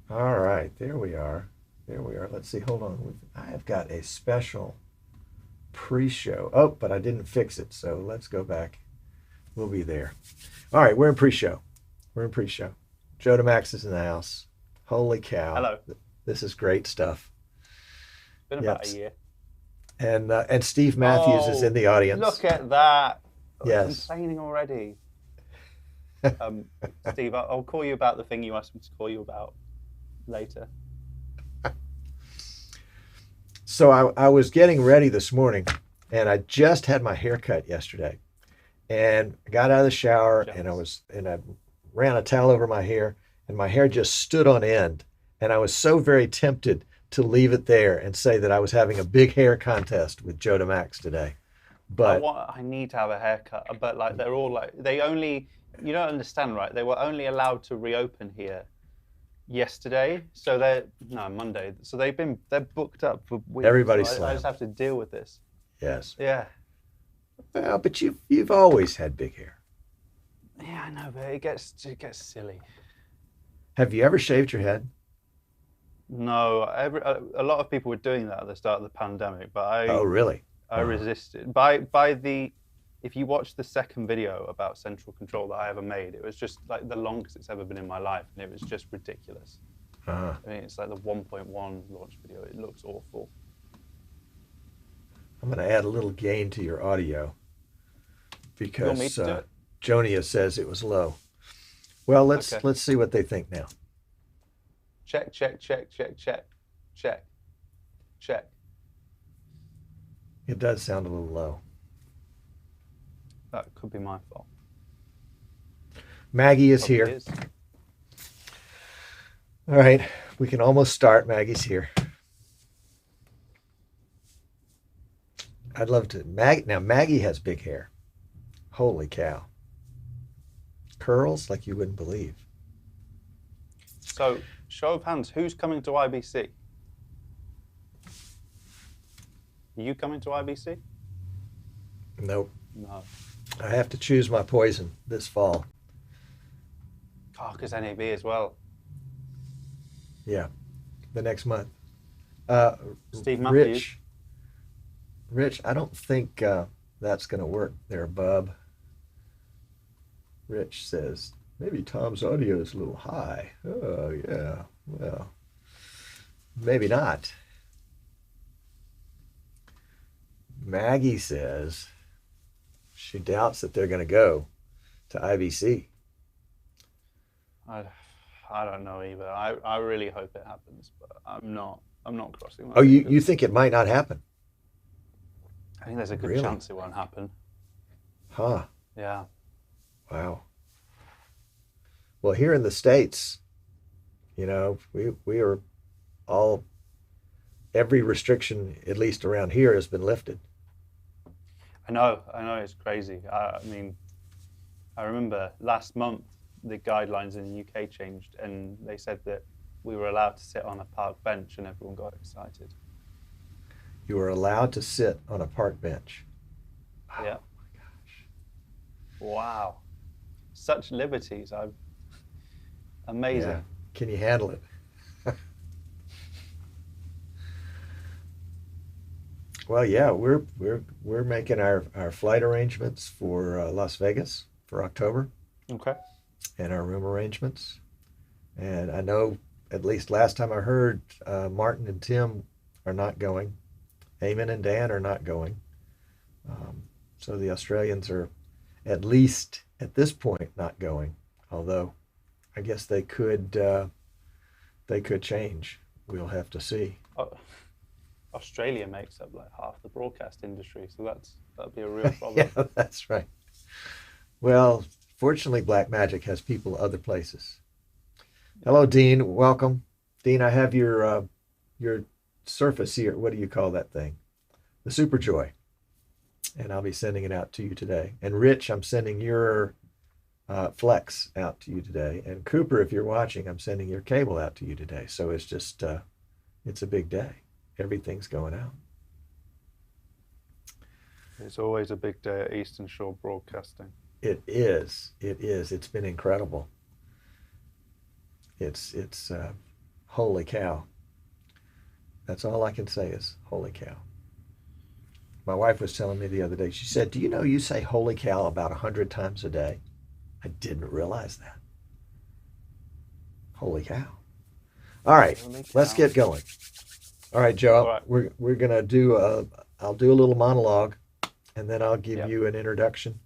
All right, there we are. There we are. Let's see. Hold on. I have got a special pre-show. Oh, but I didn't fix it, so let's go back. We'll be there. All right, we're in pre-show. We're in pre-show. Joe DeMax is in the house. Holy cow. Hello. This is great stuff. It's been about a year. And Steve Matthews is in the audience. Look at that. Yes. Complaining already. Steve, I'll call you about the thing you asked me to call you about later. So I was getting ready this morning, and I just had my hair cut yesterday, and I got out of the shower, and I ran a towel over my hair, and my hair just stood on end, and I was so very tempted to leave it there and say that I was having a big hair contest with Joe DeMax today, but I need to have a haircut, but like they're all like you don't understand, right? They were only allowed to reopen here yesterday, so Monday, so they're booked up for weeks. Everybody's so I just have to deal with this. Yes. Yeah. Well, but you've always had big hair. Yeah, I know, but it gets silly. Have you ever shaved your head? No, a lot of people were doing that at the start of the pandemic, but Oh, really? I resisted. If you watch the second video about central control that I ever made, it was just like the longest it's ever been in my life, and it was just ridiculous. I mean, it's like the 1.1 launch video. It looks awful. I'm going to add a little gain to your audio because You want me to do it? Jonia says it was low. Well, let's see what they think now. Check, check, check, check, check, check, check. It does sound a little low. That could be my fault. Maggie is Probably here. is. All right, we can almost start. Maggie's here. I'd love to. Now, Maggie has big hair. Holy cow. Curls like you wouldn't believe. So, show of hands, who's coming to IBC? Are you coming to IBC? Nope. No. I have to choose my poison this fall. Oh, because NAB as well. Yeah, the next month. Steve Matthews. Rich, I don't think that's going to work there, bub. Rich says, maybe Tom's audio is a little high. Oh, yeah. Well, maybe not. Maggie says she doubts that they're going to go to IBC. I don't know either. I really hope it happens, but I'm not crossing my Oh, fingers. you think it might not happen? I think there's a good Really? chance it won't happen. Huh. Yeah. Wow. Well, here in the States, you know, we are all, every restriction, at least around here, has been lifted. I know, it's crazy. I mean, I remember last month the guidelines in the UK changed, and they said that we were allowed to sit on a park bench, and everyone got excited. You are allowed to sit on a park bench. Yeah. Oh my gosh. Wow. Such liberties. Amazing. Yeah. Can you handle it? Well, yeah, we're making our flight arrangements for Las Vegas for October Okay. and our room arrangements. And I know at least last time I heard, Martin and Tim are not going. Eamon and Dan are not going. So the Australians are at least at this point not going. Although I guess they could change. We'll have to see. Australia makes up like half the broadcast industry, so that'd be a real problem. Yeah, that's right. Well, fortunately, Black Magic has people other places. Hello, Dean. Welcome, Dean. I have your Surface here. What do you call that thing? The Superjoy, and I'll be sending it out to you today. And Rich, I'm sending your Flex out to you today. And Cooper, if you're watching, I'm sending your cable out to you today. So it's just it's a big day. Everything's going out. It's always a big day at Eastern Shore Broadcasting. It is. It is. It's been incredible. It's holy cow. That's all I can say is holy cow. My wife was telling me the other day, she said, do you know you say holy cow about 100 times a day? I didn't realize that. Holy cow. All right, let's get going. All right, Joe, All right. we're going to do I'll do a little monologue, and then I'll give you an introduction.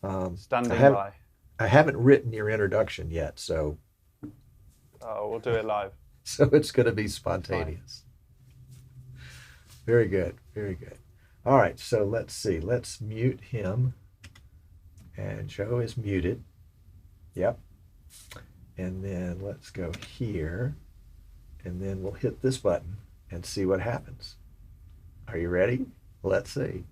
Standing by. I haven't written your introduction yet, so. Oh, we'll do it live. So it's going to be spontaneous. Very good, very good. All right, so let's see. Let's mute him. And Joe is muted. Yep. And then let's go here. And then we'll hit this button and see what happens. Are you ready? Let's see.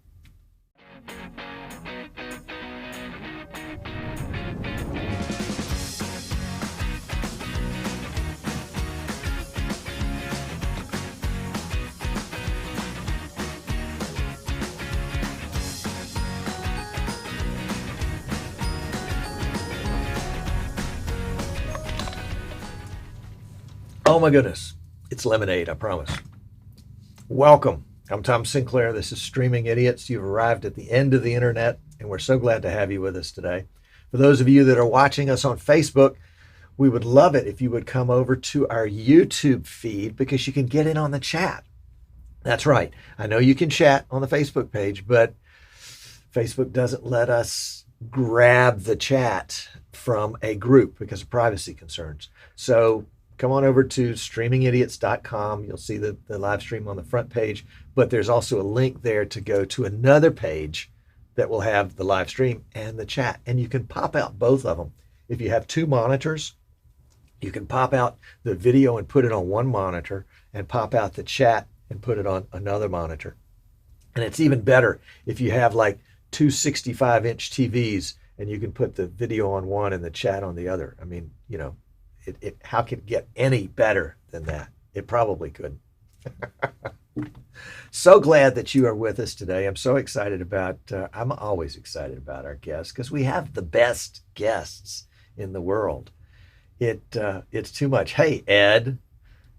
Oh my goodness, it's lemonade, I promise. Welcome. I'm Tom Sinclair. This is Streaming Idiots. You've arrived at the end of the internet, and we're so glad to have you with us today. For those of you that are watching us on Facebook, we would love it if you would come over to our YouTube feed because you can get in on the chat. That's right. I know you can chat on the Facebook page, but Facebook doesn't let us grab the chat from a group because of privacy concerns. So come on over to streamingidiots.com. You'll see the live stream on the front page, but there's also a link there to go to another page that will have the live stream and the chat. And you can pop out both of them. If you have two monitors, you can pop out the video and put it on one monitor and pop out the chat and put it on another monitor. And it's even better if you have like two 65-inch TVs and you can put the video on one and the chat on the other. I mean, you know, how can it get any better than that? It probably couldn't. So glad that you are with us today. I'm so excited about, I'm always excited about our guests because we have the best guests in the world. It's too much. Hey, Ed,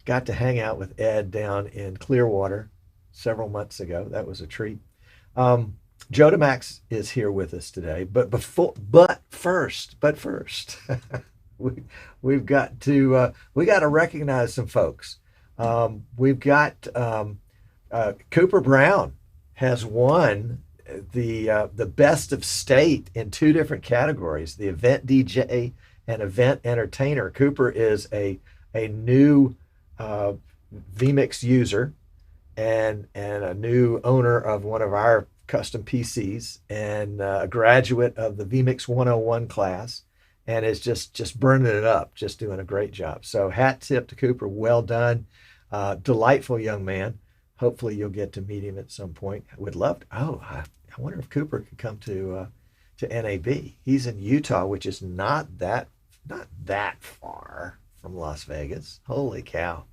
got to hang out with Ed down in Clearwater several months ago. That was a treat. Joe DeMax is here with us today, but first, we've got to recognize some folks. We've got Cooper Brown has won the best of state in two different categories: the event DJ and event entertainer. Cooper is a new vMix user and a new owner of one of our custom PCs and a graduate of the vMix 101 class. And is just burning it up, just doing a great job. So hat tip to Cooper, well done. Delightful young man. Hopefully you'll get to meet him at some point. I would love to. I wonder if Cooper could come to NAB. He's in Utah, which is not that far from Las Vegas. Holy cow.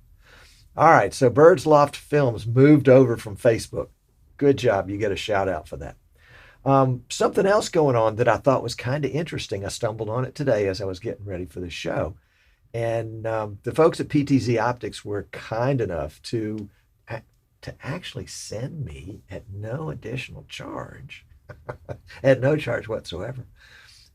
All right, so Birds Loft Films moved over from Facebook. Good job. You get a shout out for that. Something else going on that I thought was kind of interesting. I stumbled on it today as I was getting ready for the show. And the folks at PTZ Optics were kind enough to to actually send me at no additional charge, at no charge whatsoever,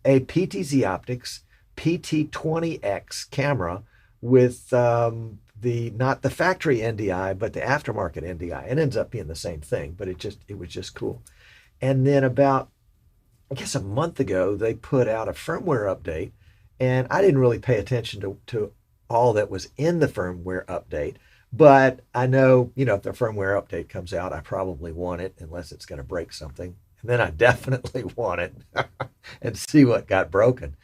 a PTZ Optics PT20X camera with not the factory NDI, but the aftermarket NDI. It ends up being the same thing, but it was just cool. And then about, I guess, a month ago, they put out a firmware update, and I didn't really pay attention to all that was in the firmware update. But I know, if the firmware update comes out, I probably want it unless it's going to break something. And then I definitely want it and see what got broken.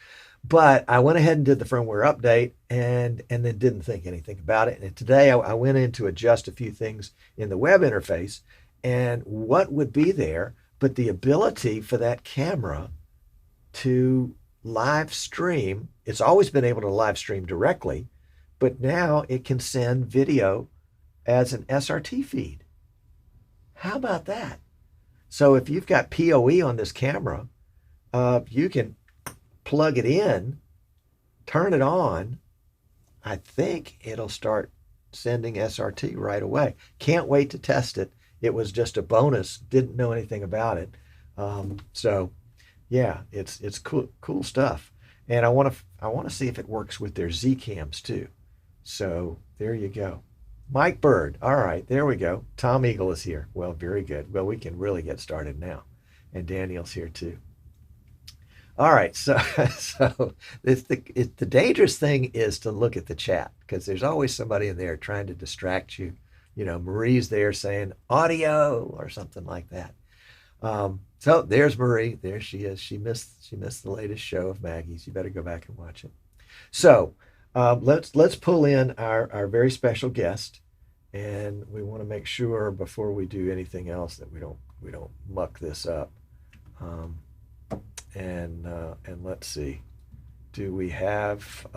But I went ahead and did the firmware update and then didn't think anything about it. And today I went in to adjust a few things in the web interface. And what would be there but the ability for that camera to live stream? It's always been able to live stream directly, but now it can send video as an SRT feed. How about that? So if you've got PoE on this camera, you can plug it in, turn it on. I think it'll start sending SRT right away. Can't wait to test it. It was just a bonus. Didn't know anything about it. So yeah, it's cool stuff. And I want to see if it works with their Z cams too. So there you go. Mike Bird. All right, there we go. Tom Eagle is here. Well, very good. Well, we can really get started now. And Daniel's here too. All right, so the dangerous thing is to look at the chat, because there's always somebody in there trying to distract you. Marie's there saying audio or something like that. So there's Marie. There she is. She missed the latest show of Maggie's. You better go back and watch it. So let's pull in our very special guest, and we want to make sure before we do anything else that we don't muck this up. And let's see. Do we have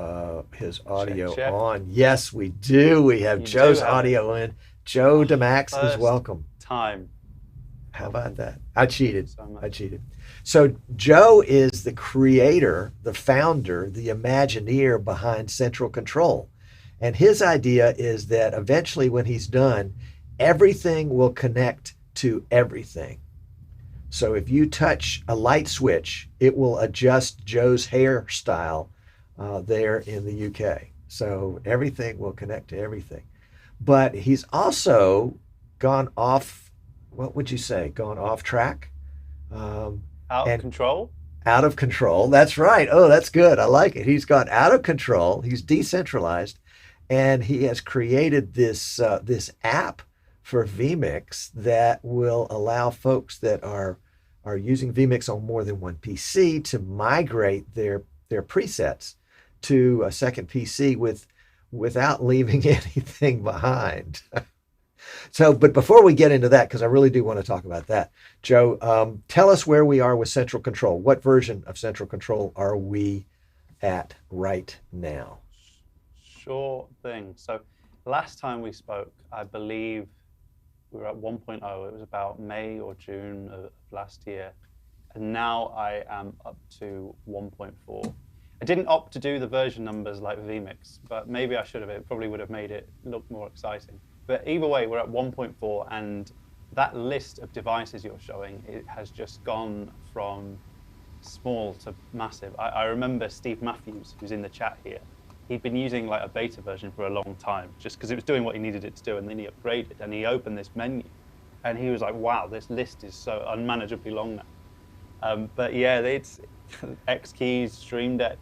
his audio check. on? Yes, we do. We have Joe's audio in. Joe DeMax is welcome. Time. How about that? I cheated. So Joe is the creator, the founder, the Imagineer behind Central Control. And his idea is that eventually when he's done, everything will connect to everything. So if you touch a light switch, it will adjust Joe's hairstyle there in the UK. So everything will connect to everything. But he's also gone off, what would you say, gone off track? Out of control? Out of control, that's right. Oh, that's good. I like it. He's gone out of control. He's decentralized. And he has created this app for vMix that will allow folks that are using vMix on more than one PC to migrate their presets to a second PC without leaving anything behind. So, but before we get into that, because I really do want to talk about that, Joe, tell us where we are with Central Control. What version of Central Control are we at right now? Sure thing. So last time we spoke, I believe we were at 1.0. It was about May or June of last year. And now I am up to 1.4. I didn't opt to do the version numbers like vMix, but maybe I should have. It probably would have made it look more exciting. But either way, we're at 1.4, and that list of devices you're showing, it has just gone from small to massive. I remember Steve Matthews, who's in the chat here. He'd been using like a beta version for a long time, just because it was doing what he needed it to do, and then he upgraded, and he opened this menu, and he was like, wow, this list is so unmanageably long now. But yeah, it's X keys, Stream Deck,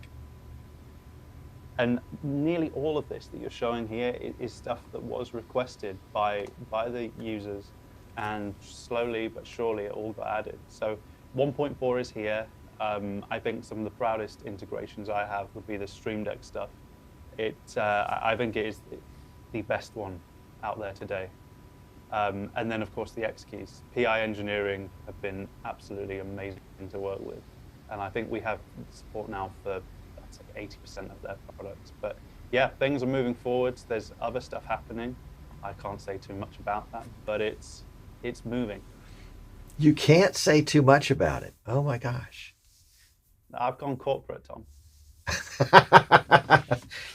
and nearly all of this that you're showing here is stuff that was requested by the users, and slowly but surely it all got added. So 1.4 is here. I think some of the proudest integrations I have would be the Stream Deck stuff. I think it is the best one out there today. And then of course the X keys. PI engineering have been absolutely amazing to work with. And I think we have support now for that's like 80% of their products. But yeah, things are moving forwards. There's other stuff happening. I can't say too much about that, but it's moving. You can't say too much about it. Oh my gosh. I've gone corporate, Tom.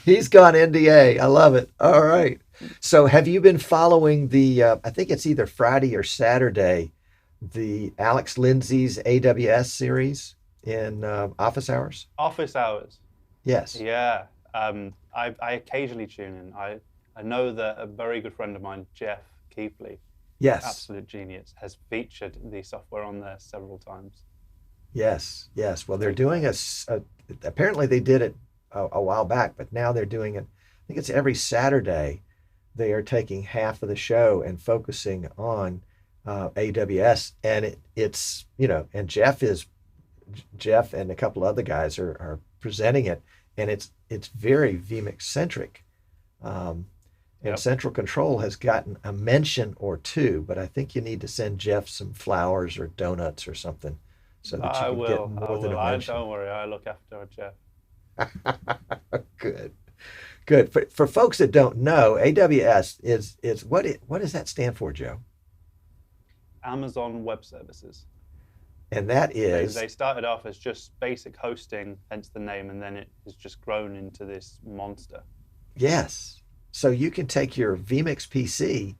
He's gone NDA. I love it. All right. So have you been following the, I think it's either Friday or Saturday, the Alex Lindsay's AWS series in office hours? Office hours. Yes. Yeah. I occasionally tune in. I know that a very good friend of mine, Jeff Keepley, Yes. absolute genius, has featured the software on there several times. Yes. Yes. Well, they're doing apparently they did it a while back, but now they're doing it. I think it's every Saturday. They are taking half of the show and focusing on AWS, and it's and Jeff and a couple other guys are presenting it, and it's very vMix centric. And Central Control has gotten a mention or two, but I think you need to send Jeff some flowers or donuts or something so that you can get more than a mention. Don't worry, I look after Jeff. Good. Good. For folks that don't know, AWS is what does that stand for, Joe? Amazon Web Services. And that is they started off as just basic hosting, hence the name, and then it has just grown into this monster. Yes. So you can take your vMix PC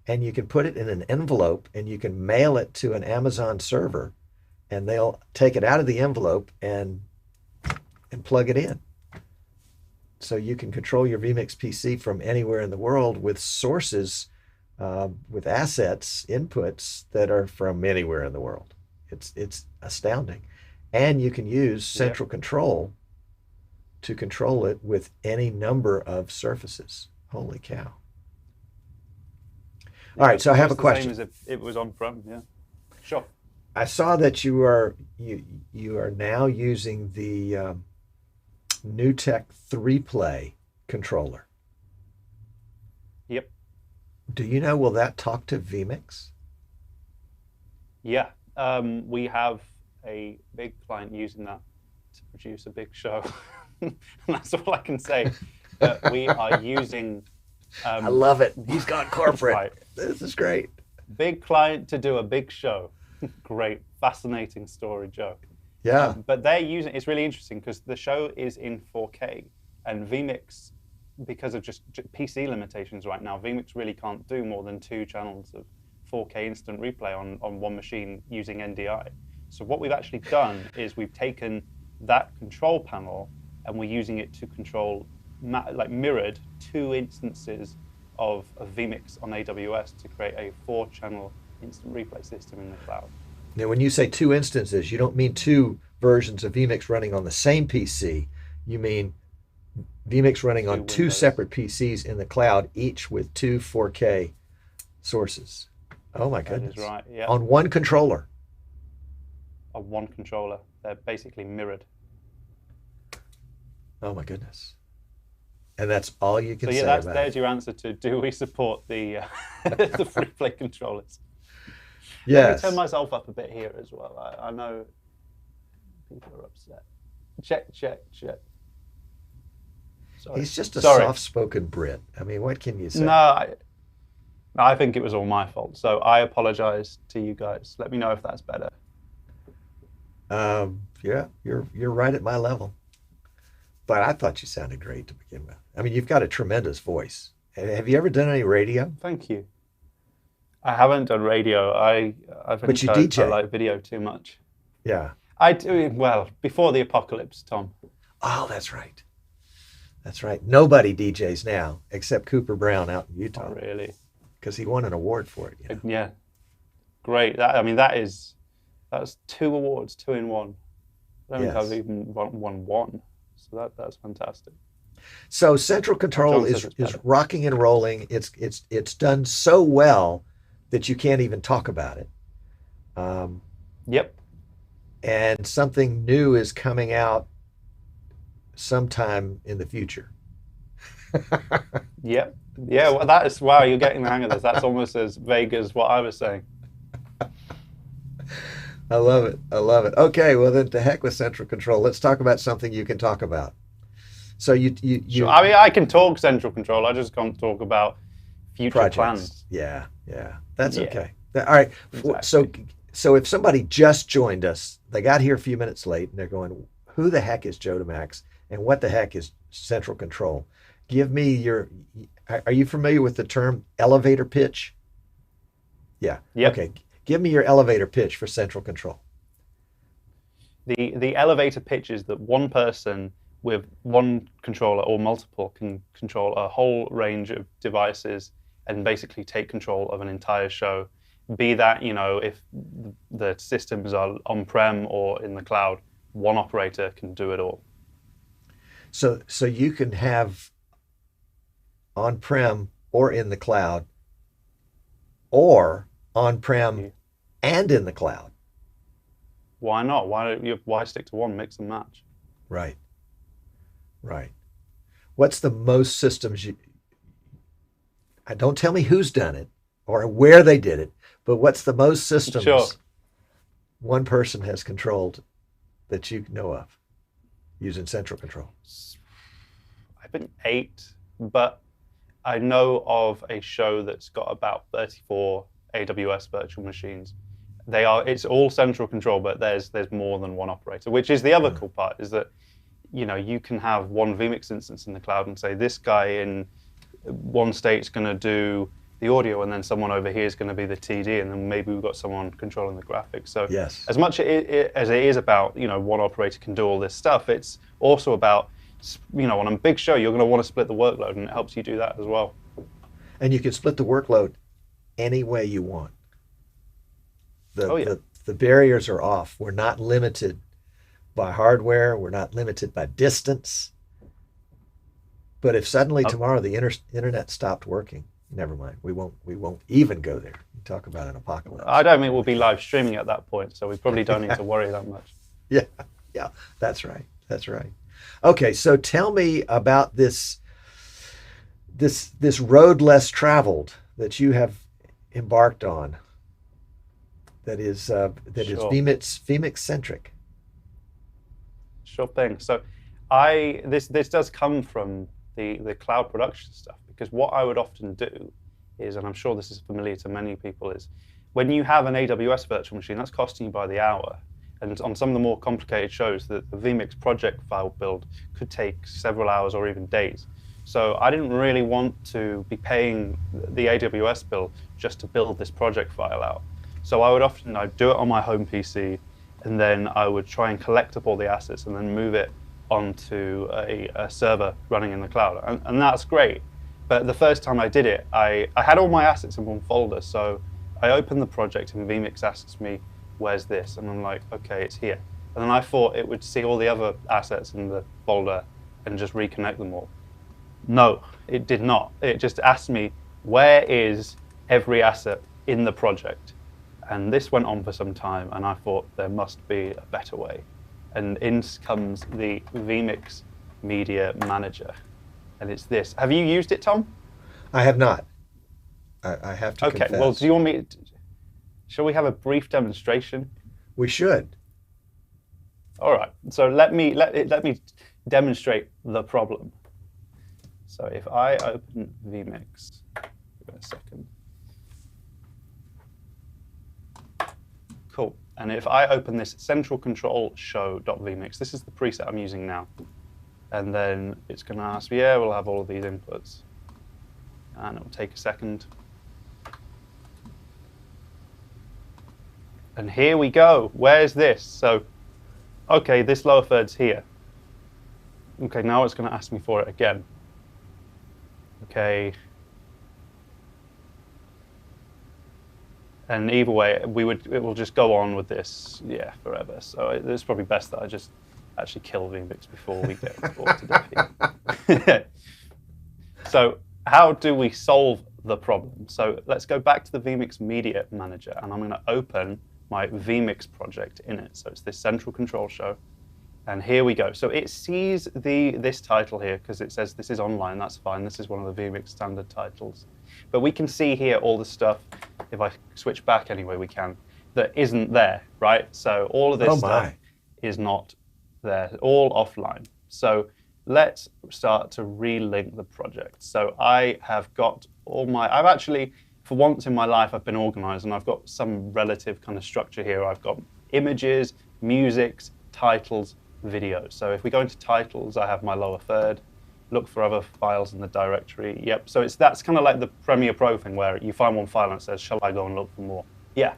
and you can put it in an envelope and you can mail it to an Amazon server, and they'll take it out of the envelope and plug it in. So you can control your vMix PC from anywhere in the world with sources, with assets, inputs that are from anywhere in the world. It's astounding. And you can use Central Control to control it with any number of surfaces. Holy cow. All right, so I have a question. Same as if it was on-prem, yeah. Sure. I saw that you are now using the NewTek 3-Play controller. Yep. Do you know, will that talk to vMix? Yeah. We have a big client using that to produce a big show. And that's all I can say. But we are using... I love it. He's gone corporate. Right. This is great. Big client to do a big show. Great. Fascinating story, Joe. Yeah. But they're using, it's really interesting because the show is in 4K, and vMix, because of just PC limitations right now, vMix really can't do more than 2 channels of 4K instant replay on one machine using NDI. So what we've actually done is we've taken that control panel and we're using it to control, mirrored 2 instances of vMix on AWS to create a 4-channel instant replay system in the cloud. Now, when you say 2 instances, you don't mean 2 versions of vMix running on the same PC. You mean vMix running on 2 separate PCs in the cloud, each with 2 4K sources. Oh my goodness. That is right, yeah. On one controller. On one controller. They're basically mirrored. Oh my goodness. And that's all you can say about it. There's your answer to, do we support the the free play controllers? Yes. Let me turn myself up a bit here as well. I know people are upset. Check. Sorry. He's just a soft-spoken Brit. I mean, what can you say? No, I think it was all my fault. So I apologize to you guys. Let me know if that's better. Yeah, you're right at my level. But I thought you sounded great to begin with. I mean, you've got a tremendous voice. Have you ever done any radio? Thank you. I haven't done radio. But you DJ. I like video too much. Yeah. I do, well, before the apocalypse, Tom. Oh, that's right. That's right. Nobody DJs now except Cooper Brown out in Utah. Oh, really? Because he won an award for it. You know? Yeah. Great. That's 2 awards, 2 in 1. I don't think I've even won 1. So that's fantastic. So Central Control is rocking and rolling. It's done so well that you can't even talk about it. Yep. And something new is coming out sometime in the future. Yep. Yeah, well, that is, wow, you're getting the hang of this. That's almost as vague as what I was saying. I love it. Okay, well then to heck with Central Control. Let's talk about something you can talk about. So you Sure. I mean, I can talk Central Control. I just can't talk about future projects. Plans. Yeah. That's okay. All right. Exactly. So if somebody just joined us, they got here a few minutes late, and they're going, who the heck is Joe DeMax, and what the heck is Central Control? Give me Are you familiar with the term elevator pitch? Yeah. Yep. Okay. Give me your elevator pitch for central control. The elevator pitch is that one person with one controller or multiple can control a whole range of devices and basically take control of an entire show. Be that, if the systems are on-prem or in the cloud, one operator can do it all. So you can have on-prem or in the cloud, or on-prem and in the cloud. Why not? Why stick to one? Mix and match. Right. What's the most systems don't tell me who's done it or where they did it, but what's the most systems one person has controlled that you know of using central control? I think 8, but I know of a show that's got about 34 AWS virtual machines. It's all central control, but there's more than one operator, which is the other cool part, is that you can have one vMix instance in the cloud and say this guy in one state's going to do the audio, and then someone over here is going to be the TD, and then maybe we've got someone controlling the graphics. So yes, as much as it is about one operator can do all this stuff, it's also about on a big show you're going to want to split the workload, and it helps you do that as well. And you can split the workload any way you want. The barriers are off. We're not limited by hardware. We're not limited by distance. But if suddenly tomorrow the internet stopped working, never mind. We won't even go there. Talk about an apocalypse. I don't think we'll be live streaming at that point, so we probably don't need to worry that much. Yeah, that's right. Okay, so tell me about this road less traveled that you have embarked on. That is vMix centric. Sure thing. So this does come from the cloud production stuff, because what I would often do is, and I'm sure this is familiar to many people, is when you have an AWS virtual machine, that's costing you by the hour. And on some of the more complicated shows, the vMix project file build could take several hours or even days. So I didn't really want to be paying the AWS bill just to build this project file out. So I'd do it on my home PC, and then I would try and collect up all the assets and then move it onto a server running in the cloud. And that's great. But the first time I did it, I had all my assets in one folder. So I opened the project and vMix asks me, where's this? And I'm like, okay, it's here. And then I thought it would see all the other assets in the folder and just reconnect them all. No, it did not. It just asked me, where is every asset in the project? And this went on for some time, and I thought there must be a better way. And in comes the vMix Media Manager. And it's this. Have you used it, Tom? I have not. I have to confess. Okay, well, do you want me shall we have a brief demonstration? We should. All right, so let me demonstrate the problem. So if I open vMix, give it a second. Cool. And if I open this central control show.vmix, this is the preset I'm using now. And then it's going to ask me, yeah, we'll have all of these inputs. And it will take a second. And here we go. Where's this? So, okay, this lower third's here. Okay, now it's going to ask me for it again. Okay. And either way, it will just go on with this, forever. So it's probably best that I just actually kill vMix before we get bored to death here. So how do we solve the problem? So let's go back to the vMix Media Manager, and I'm going to open my vMix project in it. So it's this central control show. And here we go. So it sees this title here because it says this is online. That's fine. This is one of the vMix standard titles. But we can see here all the stuff, if I switch back anyway, we can, that isn't there, right? So all of this stuff is not there, all offline. So let's start to relink the project. So I have got I've actually, for once in my life, I've been organized, and I've got some relative kind of structure here. I've got images, musics, titles, videos. So if we go into titles, I have my lower third. look for other files in the directory. Yep. So that's kind of like the Premiere Pro thing where you find one file and it says, shall I go and look for more? Yeah.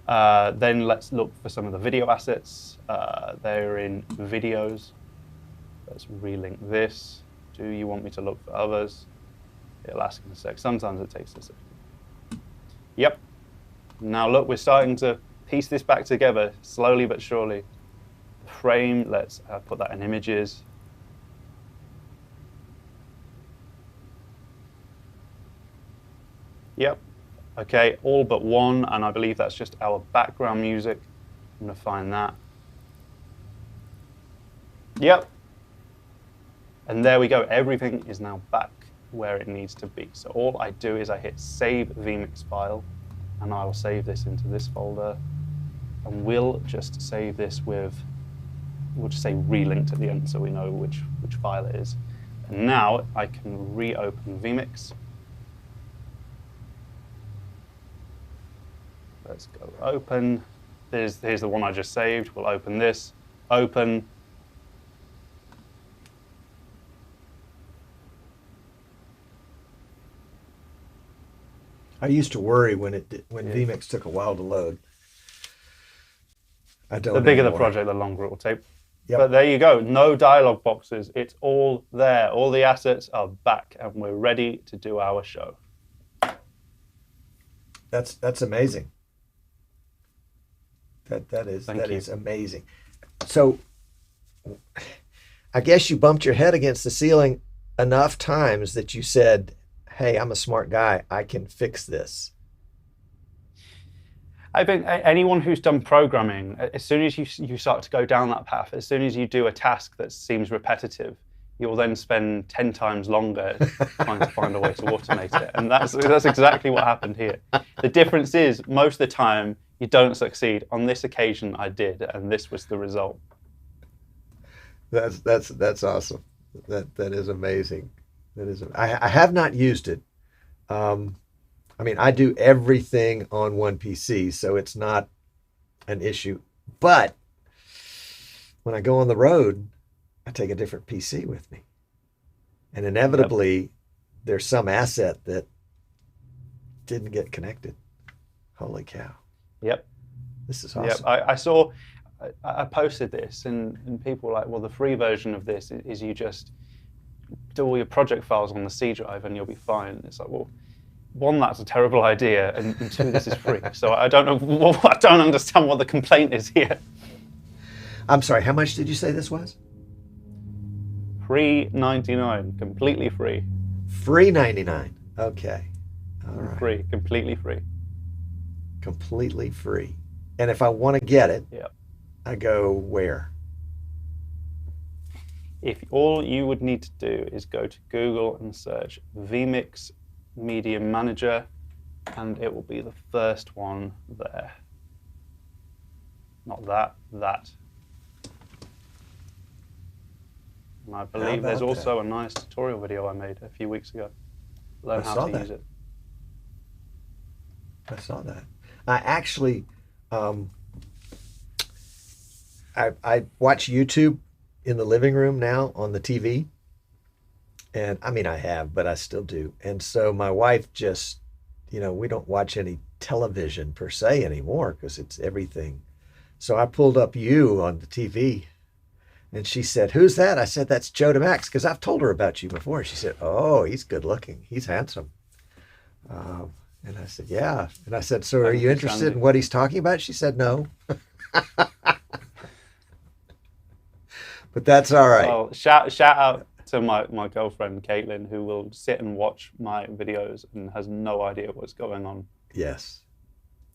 Then let's look for some of the video assets. They're in videos. Let's relink this. Do you want me to look for others? It'll ask in a sec. Sometimes it takes a second. Yep. Now look, we're starting to piece this back together slowly but surely. The frame, let's put that in images. Yep. Okay, all but one, and I believe that's just our background music. I'm going to find that. Yep. And there we go. Everything is now back where it needs to be. So all I do is I hit Save vMix File, and I will save this into this folder. And we'll just save this with, we'll just say relinked at the end so we know which file it is. And now I can reopen vMix. Let's go open. Here's the one I just saved. We'll open this. Open. I used to worry when vMix took a while to load. I don't. The bigger the anymore. project, the longer it will take. Yep. But there you go. No dialog boxes. It's all there. All the assets are back, and we're ready to do our show. That's amazing. That is amazing. So I guess you bumped your head against the ceiling enough times that you said, hey, I'm a smart guy. I can fix this. I think anyone who's done programming, as soon as you start to go down that path, as soon as you do a task that seems repetitive, you'll then spend 10 times longer trying to find a way to automate it. And that's exactly what happened here. The difference is, most of the time, you don't succeed. On this occasion, I did, and this was the result. That's awesome. That is amazing. That is. I have not used it. I mean, I do everything on one PC, so it's not an issue. But when I go on the road, I take a different PC with me, and inevitably, there's some asset that didn't get connected. Holy cow! Yep. This is awesome. Yep. I posted this, and people were like, well, the free version of this is you just do all your project files on the C drive and you'll be fine. It's like, well, one, that's a terrible idea, and two, this is free. So I don't know. I don't understand what the complaint is here. I'm sorry. How much did you say this was? Free 99, completely free. Free 99. Okay. All right. Free, completely free. Completely free. And if I want to get it, yep. I go where? If all you would need to do is go to Google and search vMix Media Manager, and it will be the first one there. Not that, that. And I believe there's also a nice tutorial video I made a few weeks ago. Learn how to use it. I saw that. I actually, I watch YouTube in the living room now on the TV. And I mean, I have, but I still do. And so my wife just, we don't watch any television per se anymore because it's everything. So I pulled up you on the TV and she said, who's that? I said, that's Joe DeMax, because I've told her about you before. She said, oh, he's good looking. He's handsome. And I said, yeah. And I said, so are you interested in what he's talking about? She said, no. But that's all right. Well, shout out to my girlfriend, Caitlin, who will sit and watch my videos and has no idea what's going on. Yes.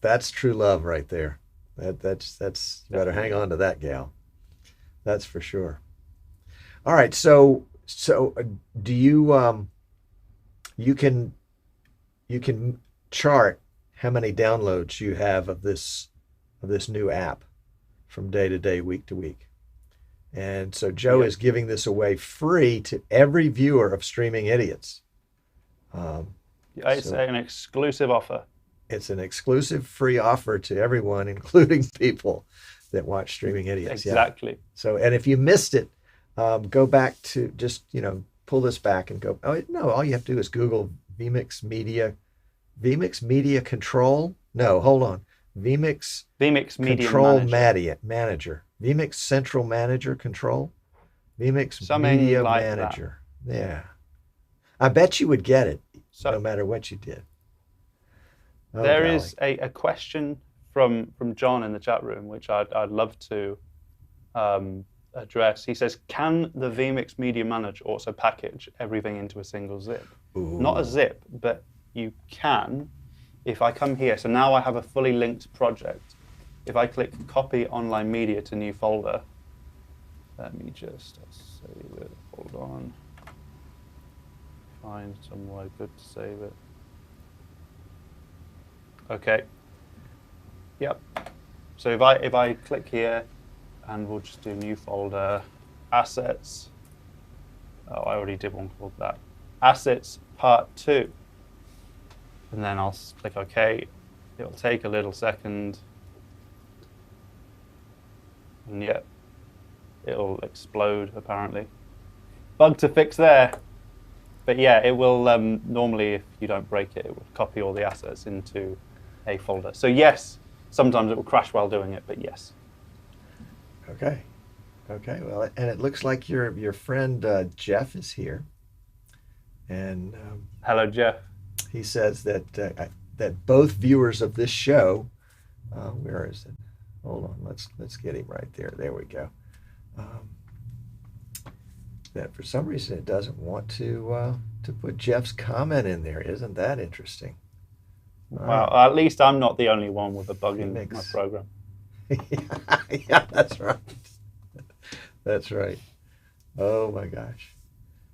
That's true love right there. That's you better hang on to that gal. That's for sure. All right. So do you, you can chart how many downloads you have of this new app from day to day, week to week. And so Joe is giving this away free to every viewer of Streaming Idiots. It's an exclusive offer. It's an exclusive free offer to everyone, including people that watch Streaming Idiots. Exactly. Yeah. So, and if you missed it, Go back to just, pull this back and go. Oh no, all you have to do is Google vMix Media Control. No, hold on. vMix Media Control Manager. Manager. vMix Central Manager Control. vMix Something Media like Manager. Yeah. I bet you would get it So no matter what you did. Oh, there golly. is a question from John in the chat room, which I'd love to address. He says, can the vMix Media Manager also package everything into a single zip? Ooh. Not a zip, but you can. If I come here, so now I have a fully linked project. If I click copy online media to new folder, let me just save it. Hold on. Find somewhere good to save it. Okay. Yep. So if I click here, and we'll just do new folder, assets. Oh, I already did one called that. Assets part 2. And then I'll click OK. It'll take a little second. And yeah, it'll explode apparently. Bug to fix there. But yeah, it will normally, if you don't break it, it will copy all the assets into a folder. So yes, sometimes it will crash while doing it, but yes. Okay. Well, and it looks like your friend Jeff is here, and Hello, Jeff. he says that both viewers of this show, where is it? Hold on, let's get him right there. There we go. That for some reason it doesn't want to put Jeff's comment in there. Isn't that interesting? Well, at least I'm not the only one with a bug in my program. Yeah, that's right. That's right. Oh my gosh.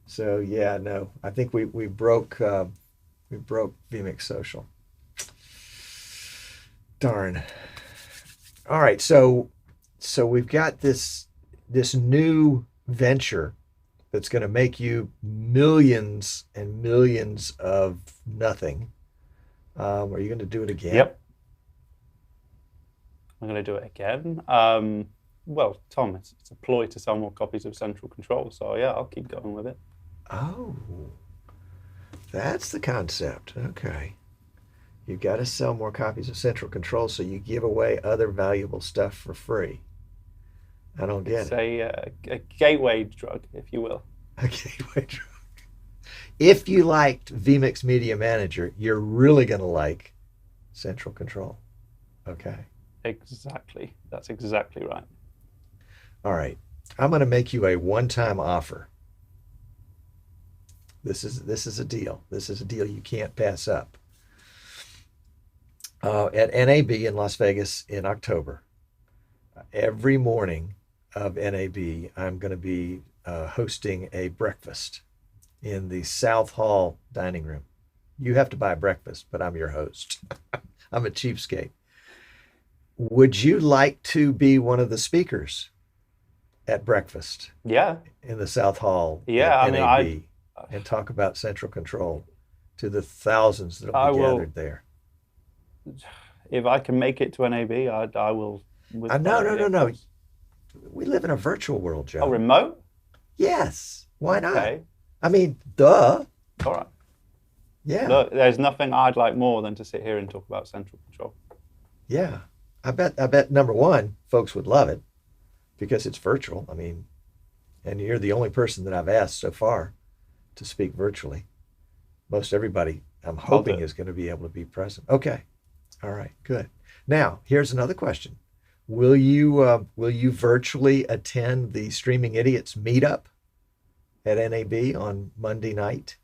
So yeah, no, I think we broke vMix Social. Darn. All right, so we've got this new venture that's going to make you millions and millions of nothing. Are you going to do it again? Yep. I'm going to do it again. Well, Tom, it's a ploy to sell more copies of Central Control. So yeah, I'll keep going with it. Oh, that's the concept. Okay. You've got to sell more copies of Central Control, so you give away other valuable stuff for free. I don't get it. It's a gateway drug, if you will. A gateway drug. If you liked vMix Media Manager, you're really going to like Central Control. Okay. Exactly. That's exactly right. All right. I'm going to make you a one-time offer. This is a deal. This is a deal you can't pass up. At NAB in Las Vegas in October, every morning of NAB, I'm going to be hosting a breakfast in the South Hall dining room. You have to buy breakfast, but I'm your host. I'm a cheapskate. Would you like to be one of the speakers at breakfast? Yeah. In the South Hall. Yeah, at NAB, and talk about Central Control to the thousands that will be gathered there. If I can make it to NAB, I will. No. We live in a virtual world, Joe. Oh, remote? Yes. Why not? Okay. I mean, duh. All right. Yeah. Look, there's nothing I'd like more than to sit here and talk about Central Control. Yeah. I bet number one, folks would love it because it's virtual. I mean, and you're the only person that I've asked so far to speak virtually. Most everybody, I'm hoping, is going to be able to be present. Okay. All right. Good. Now, here's another question. Will you virtually attend the Streaming Idiots meetup at NAB on Monday night,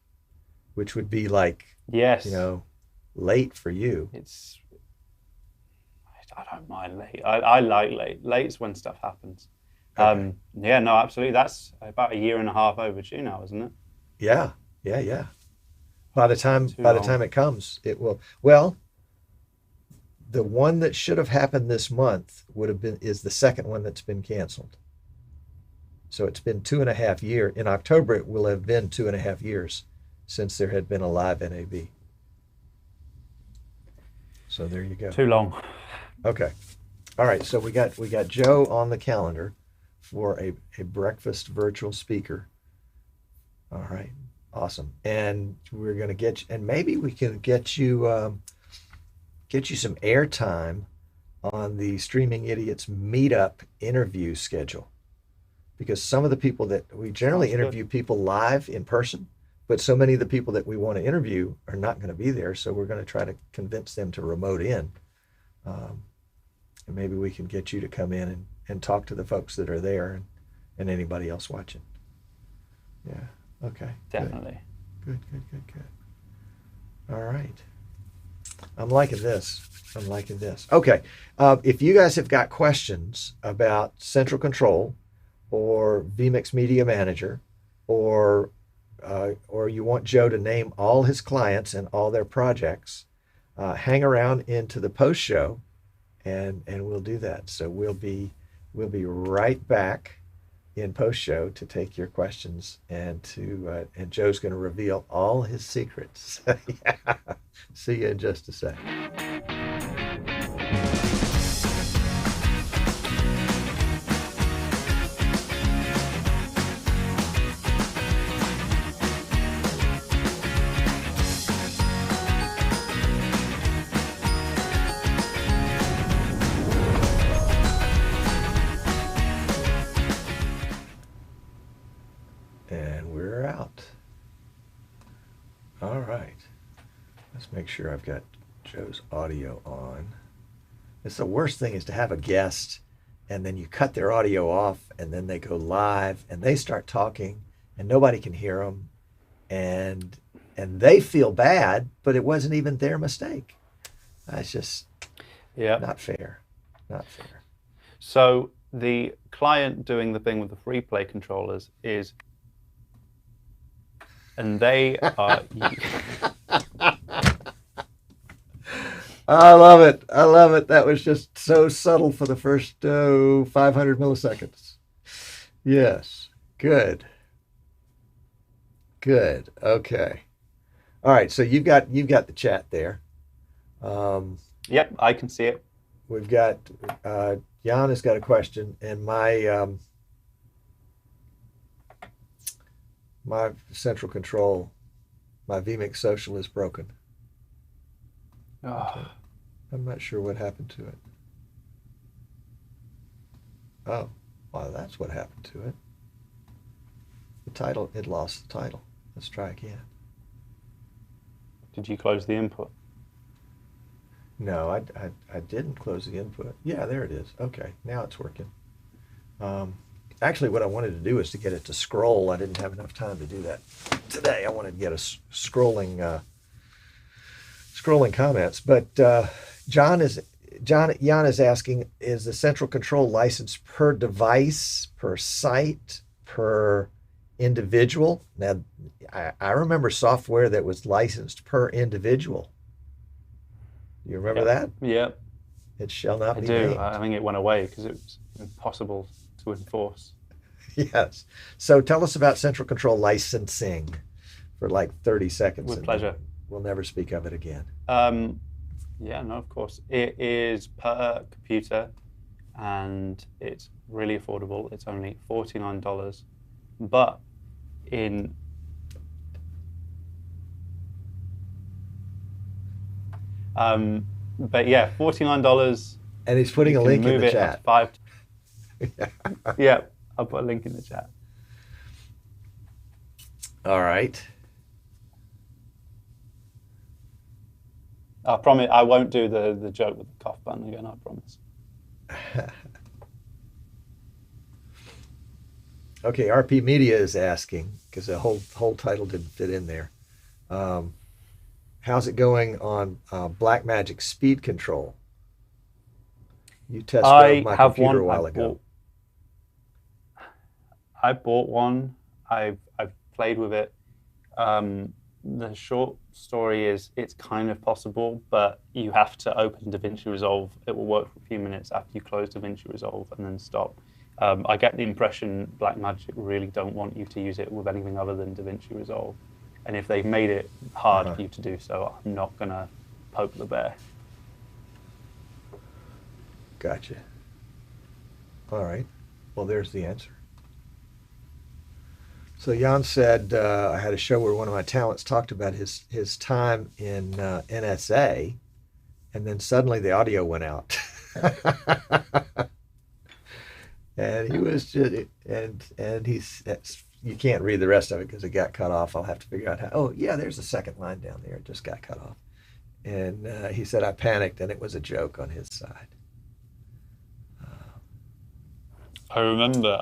which would be like, yes, late for you? I don't mind late. I like late. Late's when stuff happens. Okay. Yeah, no, absolutely. That's about a year and a half overdue now, isn't it? Yeah. By the time it comes, it will. Well, the one that should have happened this month is the second one that's been canceled. So it's been 2.5 years. In October, it will have been 2.5 years since there had been a live NAB. So there you go. Too long. Okay. All right. So we got Joe on the calendar for a breakfast virtual speaker. All right, awesome. And we're going to get you, and maybe we can get you some airtime on the Streaming Idiots meetup interview schedule, because some of the people that we generally interview people live in person, but so many of the people that we want to interview are not going to be there. So we're going to try to convince them to remote in. And maybe we can get you to come in and talk to the folks that are there and anybody else watching. Yeah. Okay. Definitely. Good. All right. I'm liking this. Okay. If you guys have got questions about Central Control or vMix Media Manager, or you want Joe to name all his clients and all their projects, hang around into the post show, and we'll do that. So we'll be right back in post show to take your questions, and Joe's going to reveal all his secrets. Yeah. See you in just a sec. And we're out. All right. Let's make sure I've got Joe's audio on. It's the worst thing is to have a guest and then you cut their audio off and then they go live and they start talking and nobody can hear them, and they feel bad, but it wasn't even their mistake. That's just not fair. Not fair. So the client doing the thing with the free play controllers is, and they are. I love it. That was just so subtle for the first 500 milliseconds. Yes. Good. Okay. All right. So you've got the chat there. Yep, I can see it. We've got Jan has got a question, and my Central Control, my vMix Social is broken. Oh. I'm not sure what happened to it. Oh, well, that's what happened to it. The title, it lost the title. Let's try again. Did you close the input? No, I didn't close the input. Yeah, there it is. Okay, now it's working. Actually, what I wanted to do is to get it to scroll. I didn't have enough time to do that today. I wanted to get a scrolling comments. But Jan is asking, is the Central Control license per device, per site, per individual? Now, I remember software that was licensed per individual. You remember that? Yep. It shall not be named. named. I think it went away because it was impossible to enforce. Yes. So tell us about Central Control licensing for like 30 seconds. With pleasure. We'll never speak of it again. Yeah, no, of course. It is per computer, and it's really affordable. It's only $49. But yeah, $49. And he's putting a link in the chat. Yeah, I'll put a link in the chat. All right. I promise I won't do the joke with the cough button again, I promise. Okay, RP Media is asking, because the whole title didn't fit in there. How's it going on Blackmagic speed control? You tested my computer a while ago. I bought one. I've played with it. The short story is it's kind of possible, but you have to open DaVinci Resolve. It will work for a few minutes after you close DaVinci Resolve and then stop. I get the impression Blackmagic really don't want you to use it with anything other than DaVinci Resolve. And if they've made it hard for you to do so, I'm not going to poke the bear. Gotcha. All right. Well, there's the answer. So Jan said, I had a show where one of my talents talked about his time in NSA, and then suddenly the audio went out. And he was just, and he's, you can't read the rest of it because it got cut off. I'll have to figure out how. Oh, yeah, there's a second line down there. It just got cut off. And he said, I panicked, and it was a joke on his side. I remember,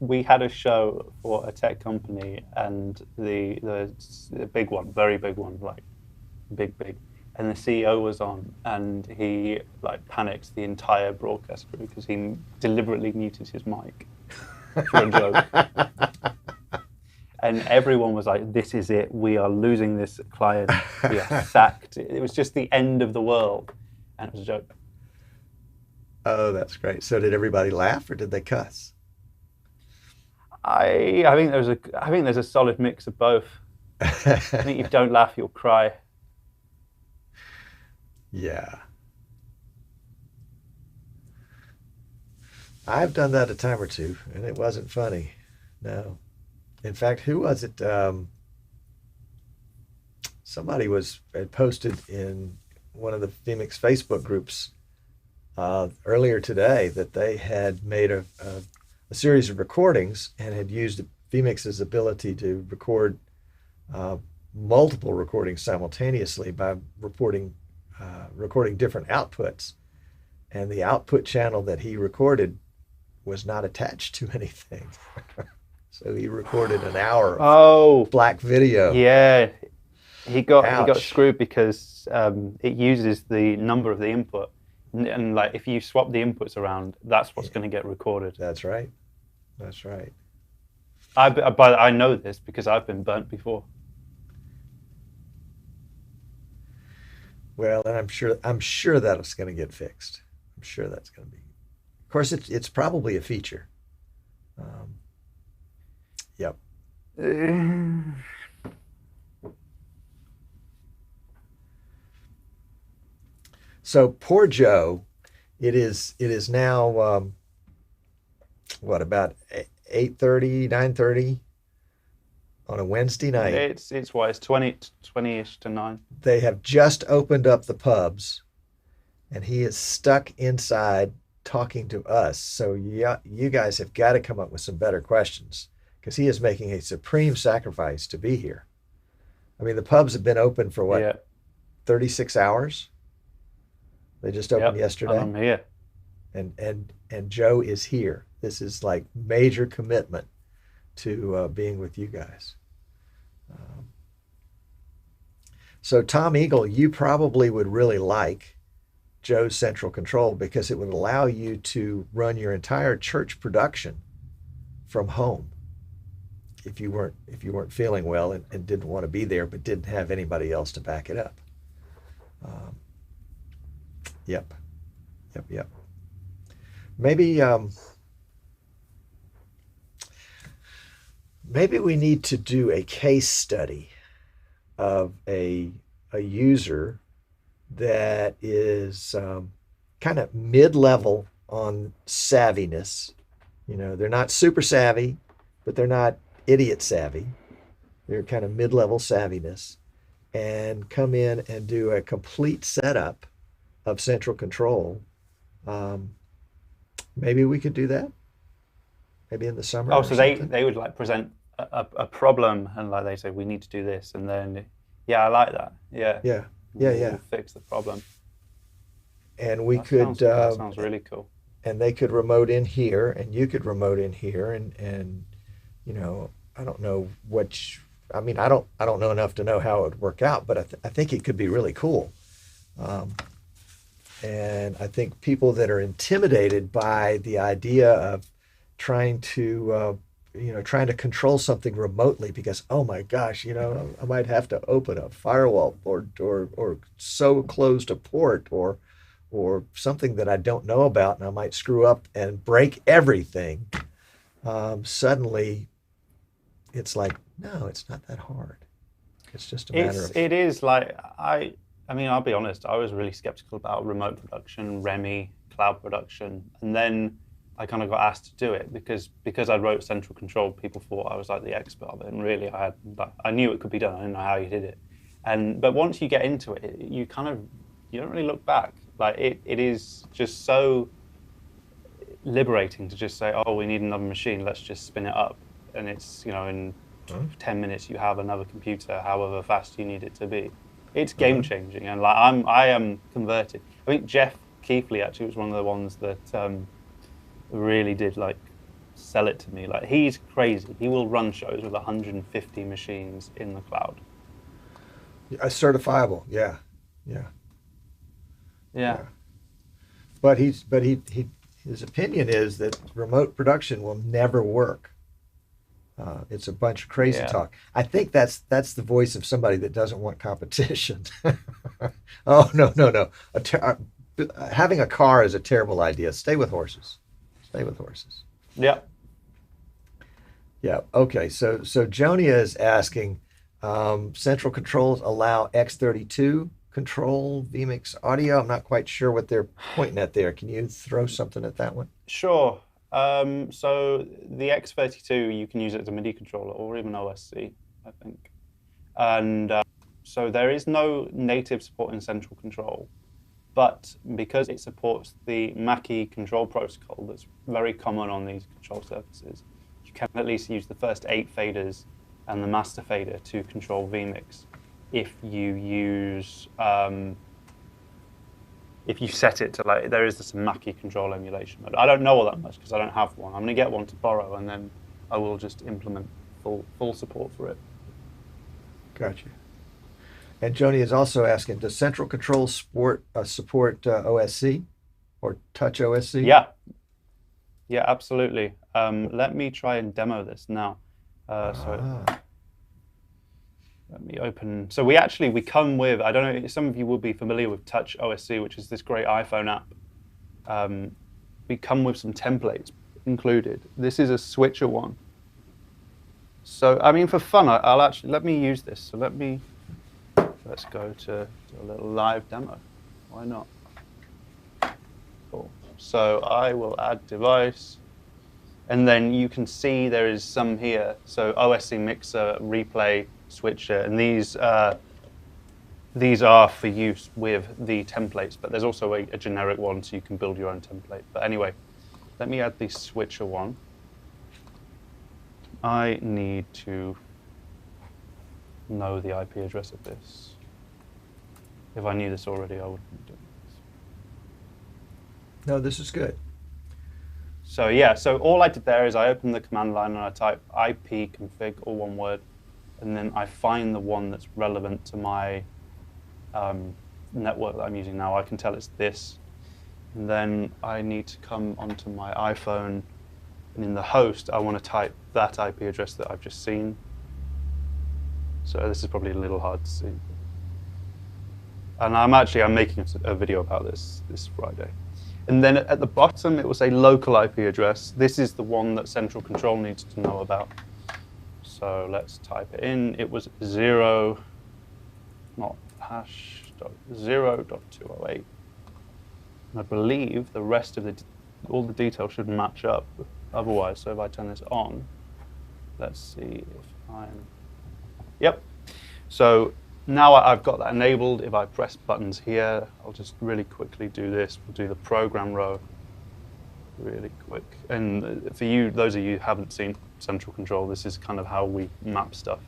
we had a show for a tech company, and the big one, very big one, like big, and the CEO was on, and he like panicked the entire broadcast crew because he deliberately muted his mic for a joke. And everyone was like, this is it, we are losing this client, we are sacked. It was just the end of the world, and it was a joke. Oh, that's great. So did everybody laugh or did they cuss? I think there's a solid mix of both. I think if you don't laugh, you'll cry. Yeah. I've done that a time or two, and it wasn't funny. No. In fact, who was it? Somebody had posted in one of the vMix Facebook groups earlier today that they had made a series of recordings and had used vMix's ability to record multiple recordings simultaneously by recording different outputs. And the output channel that he recorded was not attached to anything. So he recorded an hour of black video. Yeah, he got screwed because it uses the number of the input, and like if you swap the inputs around, that's what's going to get recorded. That's right. That's right. But I know this because I've been burnt before. Well, and I'm sure that's going to get fixed. I'm sure that's going to be. Of course, it's probably a feature. Yep. So poor Joe, it is now what, about 8:30, 9:30 on a Wednesday night. It's 20-ish to 9. They have just opened up the pubs, and he is stuck inside talking to us. So yeah, you guys have got to come up with some better questions, because he is making a supreme sacrifice to be here. I mean, the pubs have been open for what, 36 hours? They just opened yesterday. I'm here. And Joe is here. This is like major commitment to being with you guys. So Tom Eagle, you probably would really like Joe's central control because it would allow you to run your entire church production from home. If you weren't feeling well and didn't want to be there, but didn't have anybody else to back it up. Yep. Maybe we need to do a case study of a user that is kind of mid-level on savviness. You know, they're not super savvy, but they're not idiot savvy. They're kind of mid-level savviness, and come in and do a complete setup of central control. Maybe we could do that. Maybe in the summer. Oh, so they would like present a problem, and like they say we need to do this, and then I like that. Yeah. We'll fix the problem. And we that sounds really cool. And they could remote in here, and you could remote in here, and you know, I don't know I don't know enough to know how it would work out, but I think it could be really cool. And I think people that are intimidated by the idea of trying to control something remotely because, oh my gosh, I might have to open a firewall or so closed a port or something that I don't know about, and I might screw up and break everything. Suddenly, it's like, no, it's not that hard. It's just a matter of. It is like I mean, I'll be honest, I was really skeptical about remote production, REMI, cloud production. And then I kind of got asked to do it because I wrote central control. People thought I was like the expert of it, and really I knew it could be done. I didn't know how you did it, but once you get into it, you don't really look back. Like it is just so liberating to just say, oh, we need another machine. Let's just spin it up, and it's in 10 minutes you have another computer, however fast you need it to be. It's game changing, and like I am converted. I think Jeff Keithley actually was one of the ones that really did like sell it to me. Like he's crazy. He will run shows with 150 machines in the cloud. Certifiable, yeah. But his opinion is that remote production will never work. It's a bunch of crazy talk. I think that's the voice of somebody that doesn't want competition. Oh no. Having a car is a terrible idea. Stay with horses. Yeah. Yeah. Okay. So Jonia is asking, central controls allow X32 control vMix audio. I'm not quite sure what they're pointing at there. Can you throw something at that one? Sure. So the X32, you can use it as a MIDI controller or even OSC, I think. And so there is no native support in central control, but because it supports the Mackie control protocol that's very common on these control surfaces, you can at least use the first 8 faders and the master fader to control vMix if you use if you set it to like, there is this Mackie control emulation mode. I don't know all that much because I don't have one. I'm going to get one to borrow, and then I will just implement full support for it. Gotcha. And Joni is also asking, does central control support OSC or touch OSC? Yeah, absolutely. Let me try and demo this now. Let me open. So we come with, I don't know, some of you will be familiar with Touch OSC, which is this great iPhone app. We come with some templates included. This is a switcher one. So, I mean, for fun, I'll actually, let me use this. So let's go to a little live demo. Why not? Cool. So I will add device. And then you can see there is some here. So OSC mixer, replay, switcher, and these are for use with the templates, but there's also a generic one so you can build your own template. But anyway, let me add the switcher one. I need to know the IP address of this. If I knew this already, I wouldn't do this. No, this is good. So yeah, so all I did there is I opened the command line and I type ipconfig, all one word, and then I find the one that's relevant to my network that I'm using now. I can tell it's this. And then I need to come onto my iPhone, and in the host, I want to type that IP address that I've just seen. So this is probably a little hard to see. And I'm making a video about this Friday. And then at the bottom, it will say local IP address. This is the one that central control needs to know about. So let's type it in. It was 0, not hash, 0.208. And I believe the rest of all the details should match up otherwise. So if I turn this on, let's see if I'm, yep. So now I've got that enabled. If I press buttons here, I'll just really quickly do this. We'll do the program row really quick. And for you, those of you who haven't seen central control, this is kind of how we map stuff.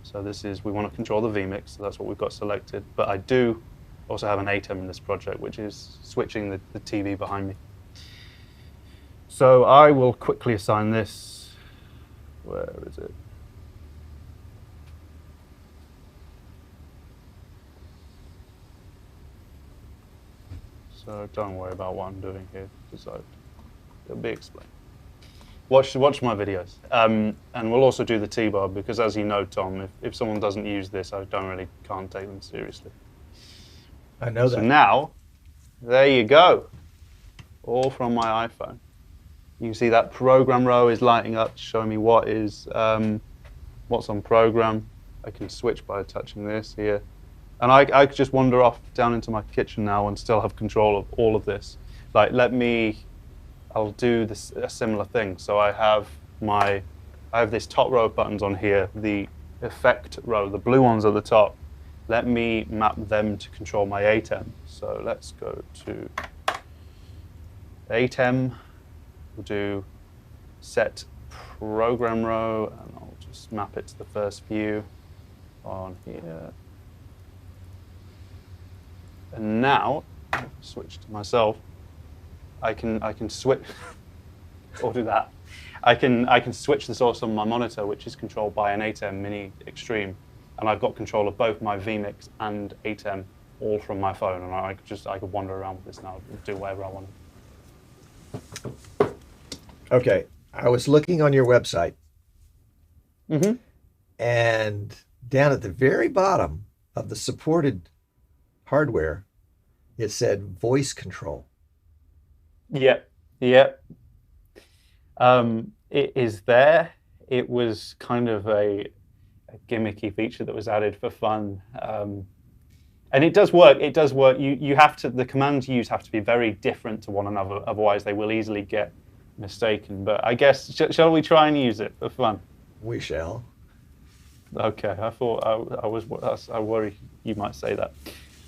So this is, we want to control the vMix, so that's what we've got selected. But I do also have an ATEM in this project, which is switching the TV behind me. So I will quickly assign this. Where is it? So don't worry about what I'm doing here, because it'll be explained. Watch my videos. And we'll also do the T-bar, because as you know, Tom, if someone doesn't use this, I can't take them seriously. I know that. So now, there you go. All from my iPhone. You can see that program row is lighting up, showing me what's on program. I can switch by touching this here. And I could just wander off down into my kitchen now and still have control of all of this. Like, let me I'll do this a similar thing. So I have this top row of buttons on here, the effect row, the blue ones at the top. Let me map them to control my ATEM. So let's go to ATEM. We'll do set program row, and I'll just map it to the first view on here. And now, I'll switch to myself. I can switch, or do that. I can switch the source on my monitor, which is controlled by an ATEM Mini Extreme, and I've got control of both my vMix and ATEM all from my phone, and I could wander around with this now and do whatever I want. Okay, I was looking on your website, Mm-hmm. and down at the very bottom of the supported hardware, it said voice control. Yep. It is there. It was kind of a gimmicky feature that was added for fun. And it does work. It does work. You have to, the commands you use have to be very different to one another, otherwise they will easily get mistaken. But I guess, shall we try and use it for fun? We shall. Okay, I thought I worry you might say that.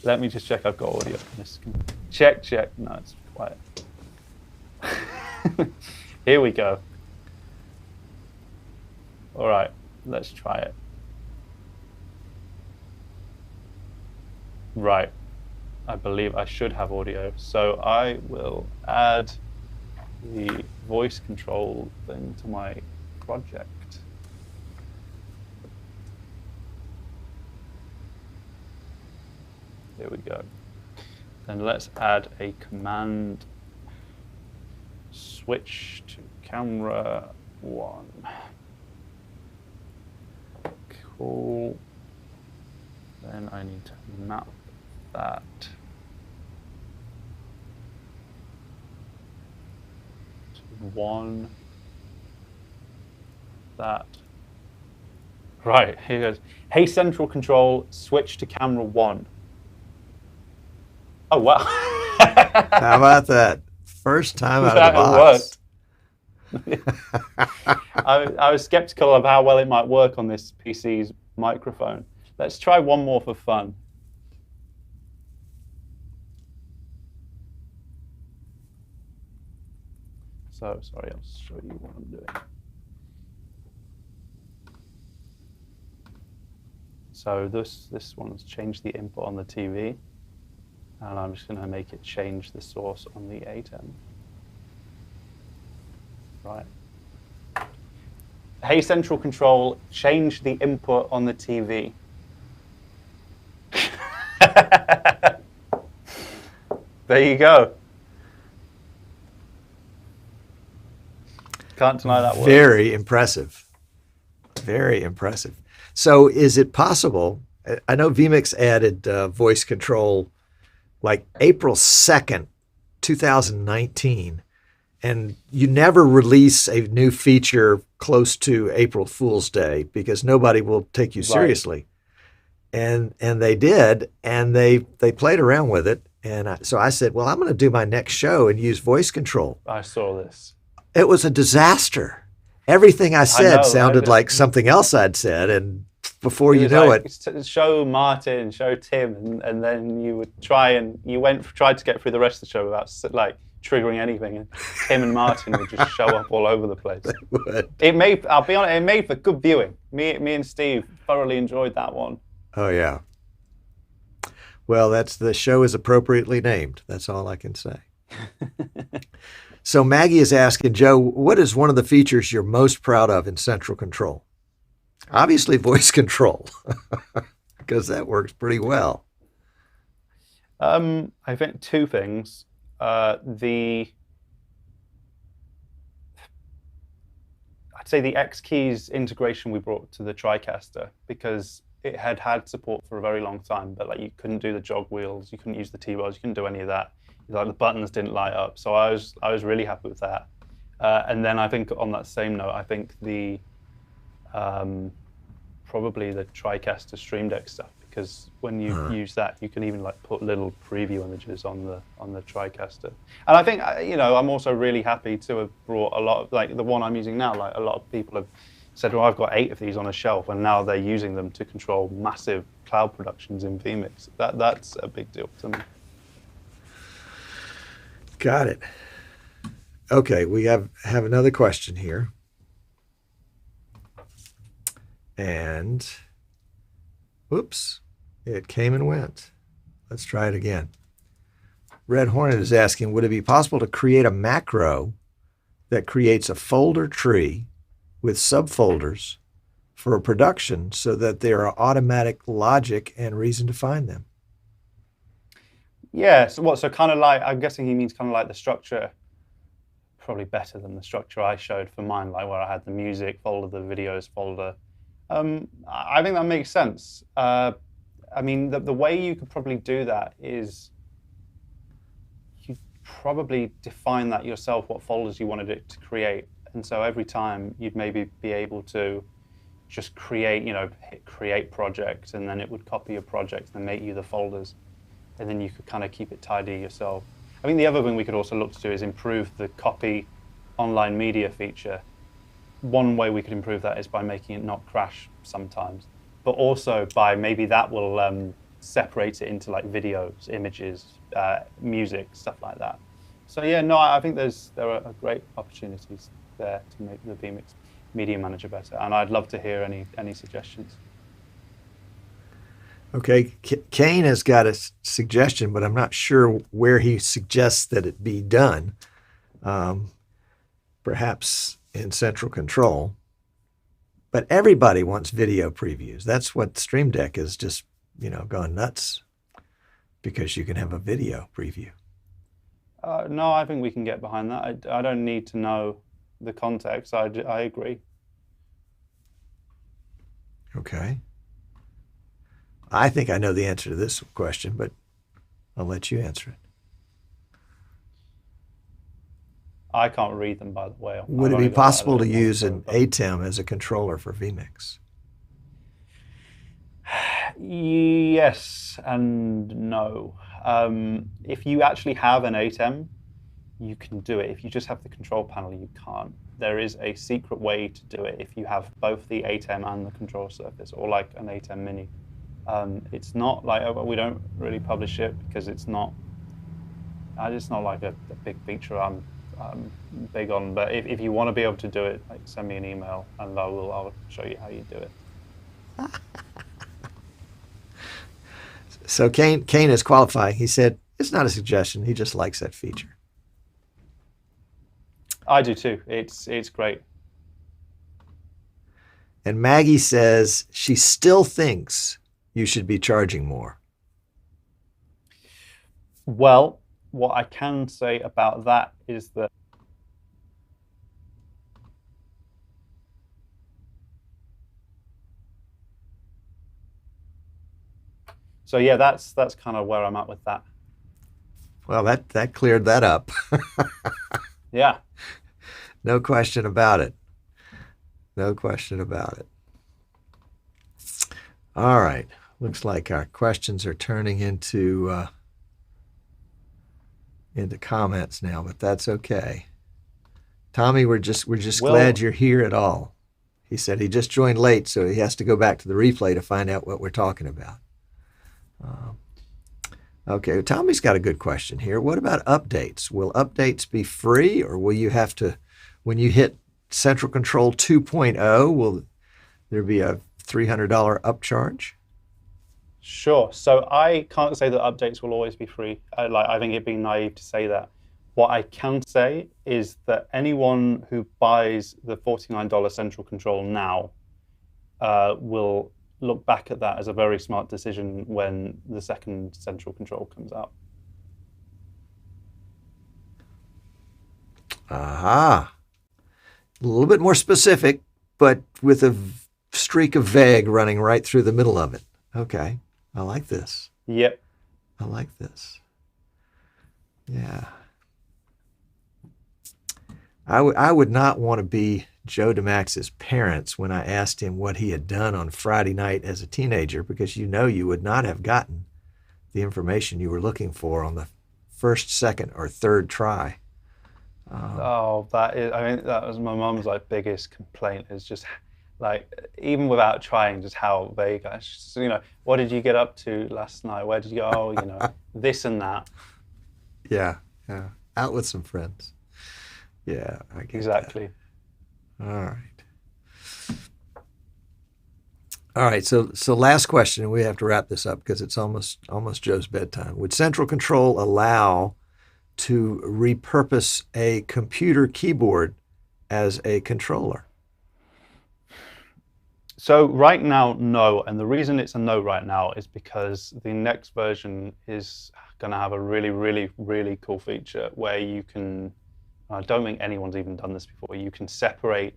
Let me just check I've got audio. Check. No, it's quiet. Here we go. All right, let's try it. Right, I believe I should have audio. So I will add the voice control thing to my project. There we go. Then let's add a command. Switch to camera 1. Cool. Then I need to map that to 1. That. Right, here goes. Hey, central control, switch to camera 1. Oh, wow. How about that? First time out of the box. I was skeptical of how well it might work on this PC's microphone. Let's try one more for fun. So, sorry, I'll show you what I'm doing. So this one's changed the input on the TV. And I'm just going to make it change the source on the ATEM. Right. Hey, central control, change the input on the TV. There you go. Can't deny that works. Very impressive. Very impressive. So is it possible, I know vMix added voice control like April 2nd, 2019, and you never release a new feature close to April Fool's Day because nobody will take you seriously. Right. And they did, and they played around with it. And so I said, well, I'm going to do my next show and use voice control. I saw this. It was a disaster. Everything I said sounded like something else I'd said, and before you know it, show Martin, show Tim, and then you would tried to get through the rest of the show without like triggering anything, and Tim and Martin would just show up all over the place. I'll be honest, it made for good viewing. Me and Steve thoroughly enjoyed that one. Oh yeah. Well, the show is appropriately named. That's all I can say. So Maggie is asking, Joe, what is one of the features you're most proud of in Central Control? Obviously voice control, because that works pretty well. I think two things. I'd say the X keys integration we brought to the TriCaster, because it had support for a very long time, but like you couldn't do the jog wheels, you couldn't use the T-bars, you couldn't do any of that. Like the buttons didn't light up, so I was really happy with that. And then I think on that same note, I think the probably the TriCaster Stream Deck stuff, because when you use that, you can even like put little preview images on the TriCaster. And I think, you know, I'm also really happy to have brought a lot of, like the one I'm using now, like a lot of people have said, well, I've got 8 of these on a shelf, and now they're using them to control massive cloud productions in vMix. That's a big deal to me. Got it. Okay, we have another question here. And, whoops, it came and went. Let's try it again. Red Hornet is asking, would it be possible to create a macro that creates a folder tree with subfolders for a production so that there are automatic logic and reason to find them? Yeah, so kind of like, I'm guessing he means kind of like the structure, probably better than the structure I showed for mine, like where I had the music folder, the videos folder. I think that makes sense. I mean, the way you could probably do that is you probably define that yourself, what folders you wanted it to create. And so every time you'd maybe be able to just create, you know, hit create project, and then it would copy your project and make you the folders. And then you could kind of keep it tidy yourself. I think the other thing we could also look to do is improve the copy online media feature. One way we could improve that is by making it not crash sometimes, but also by maybe that will separate it into like videos, images, music, stuff like that. So yeah, no, I think there are great opportunities there to make the vMix Media Manager better, and I'd love to hear any suggestions. Okay, Kane has got a suggestion, but I'm not sure where he suggests that it be done. Perhaps in central control. But everybody wants video previews. That's what Stream Deck is just, you know, gone nuts, because you can have a video preview. No, I think we can get behind that. I don't need to know the context. I agree. Okay. I think I know the answer to this question, but I'll let you answer it. I can't read them, by the way. Would it be possible to use an ATEM as a controller for vMix? Yes and no. If you actually have an ATEM, you can do it. If you just have the control panel, you can't. There is a secret way to do it if you have both the ATEM and the control surface, or like an ATEM Mini. It's not like, we don't really publish it because it's not like a big feature I'm big on. But if you want to be able to do it, like send me an email and I'll show you how you do it. So Kane is qualifying. He said it's not a suggestion. He just likes that feature. I do too. It's great. And Maggie says she still thinks you should be charging more. Well, what I can say about that is that so yeah, that's kind of where I'm at with that. Well, that cleared that up. Yeah. No question about it. No question about it. All right. Looks like our questions are turning into comments now, but that's okay. Tommy, we're just glad you're here at all. He said he just joined late, so he has to go back to the replay to find out what we're talking about. Okay, Tommy's got a good question here. What about updates? Will updates be free, or will you have to, when you hit Central Control 2.0, will there be a $300 upcharge? Sure. So I can't say that updates will always be free. I think it'd be naive to say that. What I can say is that anyone who buys the $49 Central Control now will look back at that as a very smart decision when the second Central Control comes out. Aha. A little bit more specific, but with a streak of vague running right through the middle of it. Okay. I like this. Yep. I like this. Yeah. I would not want to be Joe DeMax's parents when I asked him what he had done on Friday night as a teenager, because you know you would not have gotten the information you were looking for on the first, second, or third try. That was my mum's like biggest complaint, is just like, even without trying, just how vague. You know, what did you get up to last night? Where did you go? Oh, you know, this and that. Yeah, out with some friends. Yeah, I get exactly. That. All right. So last question, and we have to wrap this up because it's almost Joe's bedtime. Would Central Control allow to repurpose a computer keyboard as a controller? So right now, no. And the reason it's a no right now is because the next version is going to have a really, really, really cool feature where you can, I don't think anyone's even done this before, you can separate,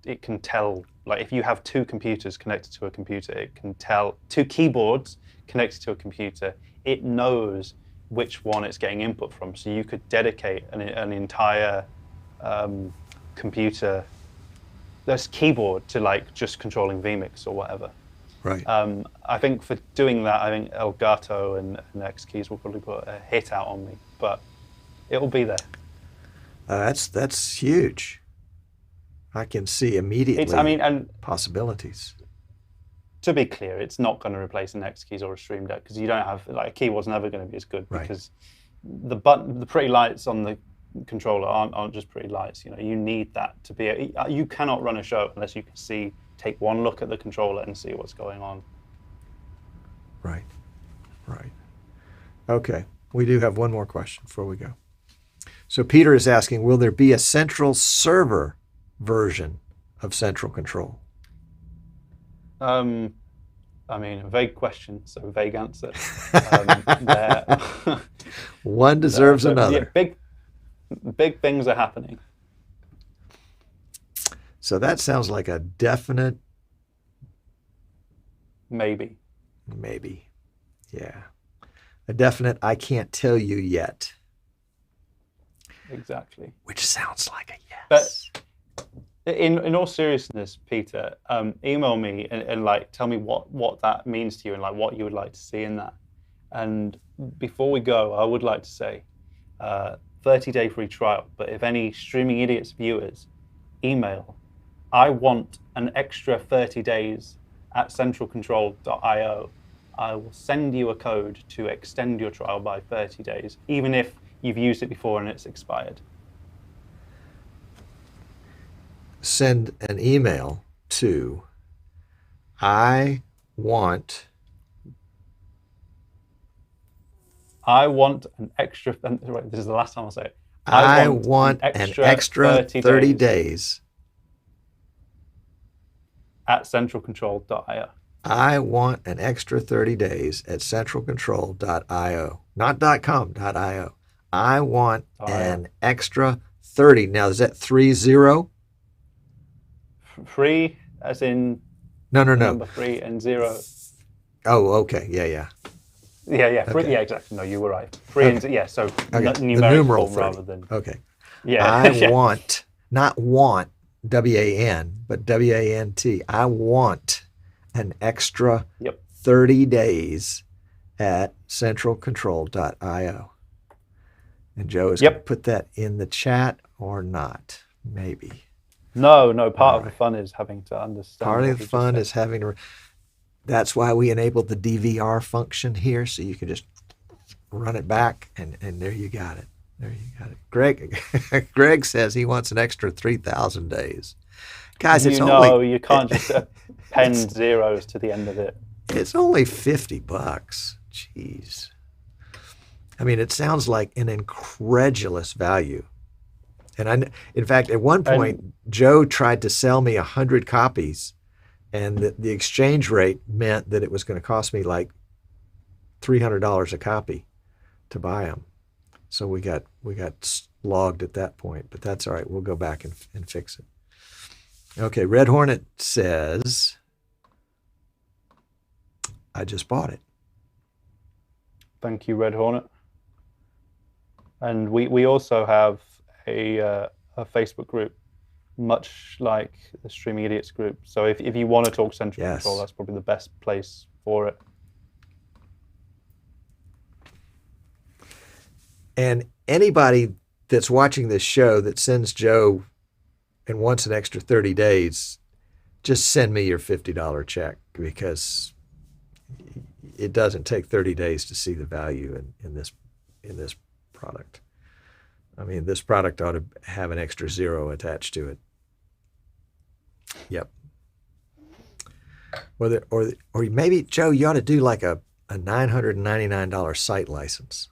it can tell, like if you have two computers connected to a computer, it can tell, two keyboards connected to a computer, it knows which one it's getting input from. So you could dedicate an entire computer, this keyboard, to like just controlling vMix or whatever. Right. I think for doing that, I think Elgato and X Keys will probably put a hit out on me, but it'll be there. That's huge. I can see immediately possibilities. To be clear, it's not going to replace an X Keys or a Stream Deck, because you don't have, like, a keyboard's never going to be as good, right. Because the pretty lights on the controller aren't just pretty lights. You know, you need that to be. You cannot run a show unless you can take one look at the controller and see what's going on. Right. Okay, we do have one more question before we go. So Peter is asking, will there be a central server version of Central Control? I mean, a vague question, so vague answer. One deserves another. Yeah, big things are happening. So that sounds like a definite maybe. Yeah. A definite I can't tell you yet. Exactly. Which sounds like a yes. But in all seriousness, Peter, email me and like tell me what that means to you and like what you would like to see in that. And before we go, I would like to say 30-day free trial. But if any Streaming Idiots viewers email, I want an extra 30 days at centralcontrol.io, I will send you a code to extend your trial by 30 days, even if you've used it before and it's expired. Send an email to I want an extra, right, this is the last time I'll say it. I want an extra 30 days at centralcontrol.io. I want an extra 30 days at centralcontrol.io. Not .com, .io. I want an extra 30. Now, is that 30? Free, as in no. Number 3 and 0. Oh, okay. Yeah. Yeah, free, okay. Yeah, exactly. No, you were right. 3 and 0, yeah, so okay. Numeric the numeral form rather than... Okay. Yeah. I want, not want, W-A-N, but W-A-N-T. I want an extra 30 days at centralcontrol.io. And Joe is going to put that in the chat or not, maybe. No, part of the fun is having to understand. Part of the fun is having to, that's why we enabled the DVR function here, so you can just run it back, and there you got it. Greg says he wants an extra 3,000 days. Guys, it's only... you can't just append zeros to the end of it. It's only $50. Jeez. I mean, it sounds like an incredulous value. And in fact, at one point, Joe tried to sell me 100 copies, and the exchange rate meant that it was going to cost me like $300 a copy to buy them. So we got logged at that point, but that's all right. We'll go back and fix it. Okay, Red Hornet says, I just bought it. Thank you, Red Hornet. And we also have a Facebook group much like the Streaming Idiots group. So if you want to talk central control, that's probably the best place for it. And anybody that's watching this show that sends Joe and wants an extra 30 days, just send me your $50 check, because it doesn't take 30 days to see the value in this product. I mean, this product ought to have an extra zero attached to it. Yep. Or maybe, Joe, you ought to do like a $999 site license.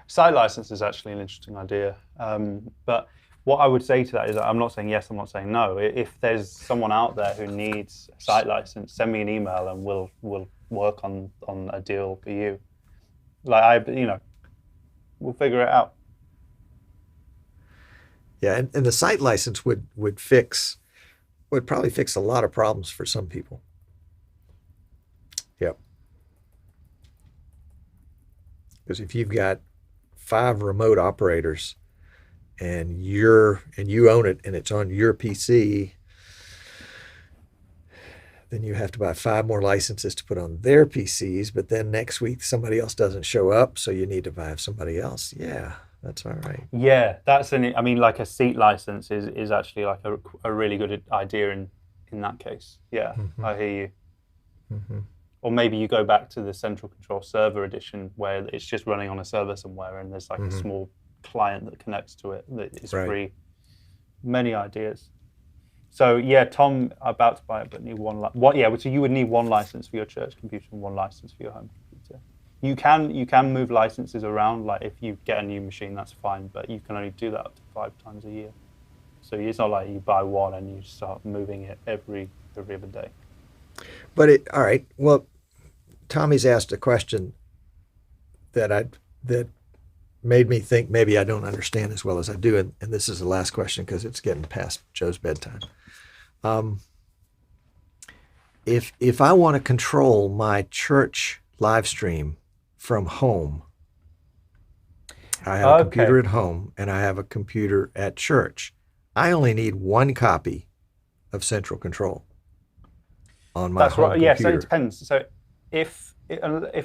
Site license is actually an interesting idea. But what I would say to that is, I'm not saying yes, I'm not saying no. If there's someone out there who needs a site license, send me an email and we'll work on a deal for you. Like, we'll figure it out. Yeah, and the site license would probably fix a lot of problems for some people. Yep. Because if you've got 5 remote operators and you own it and it's on your PC, then you have to buy 5 more licenses to put on their PCs, but then next week somebody else doesn't show up, so you need to buy somebody else. Yeah, that's all right. Yeah, like a seat license is actually like a really good idea in that case. Yeah, mm-hmm. I hear you. Mm-hmm. Or maybe you go back to the Central Control Server edition where it's just running on a server somewhere and there's like a small client that connects to it that is free. Many ideas. So yeah, Tom about to buy it, but need one. So you would need 1 license for your church computer and 1 license for your home computer. You can move licenses around. Like if you get a new machine, that's fine, but you can only do that up to 5 times a year. So it's not like you buy 1 and you start moving it every other day. But all right. Well, Tommy's asked a question that made me think maybe I don't understand as well as I do, and this is the last question because it's getting past Joe's bedtime. If I want to control my church live stream from home, I have a computer at home and I have a computer at church. I only need 1 copy of Central Control on my home computer. Yeah, so it depends. So if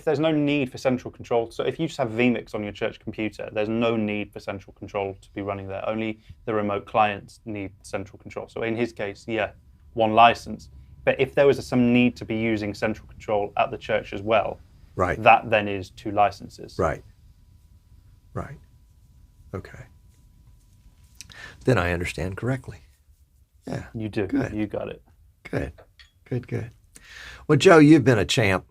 there's no need for Central Control, so if you just have vMix on your church computer, there's no need for Central Control to be running there. Only the remote clients need Central Control. So in his case, 1 license. But if there was some need to be using Central Control at the church as well, that then is 2 licenses. Right. Okay. Then I understand correctly. Yeah. You do. Good. You got it. Good. Well, Joe, you've been a champ.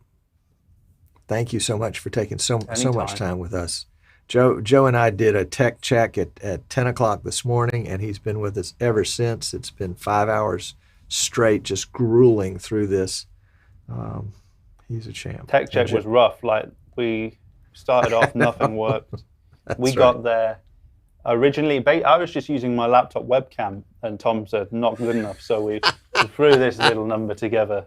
Thank you so much for taking so much time with us. Joe and I did a tech check at 10 o'clock this morning, and he's been with us ever since. It's been 5 hours straight, just grueling through this. He's a champ. Tech check was rough. Like, we started off, nothing worked. We got there. Originally, I was just using my laptop webcam, and Tom said, not good enough, so we threw this little number together.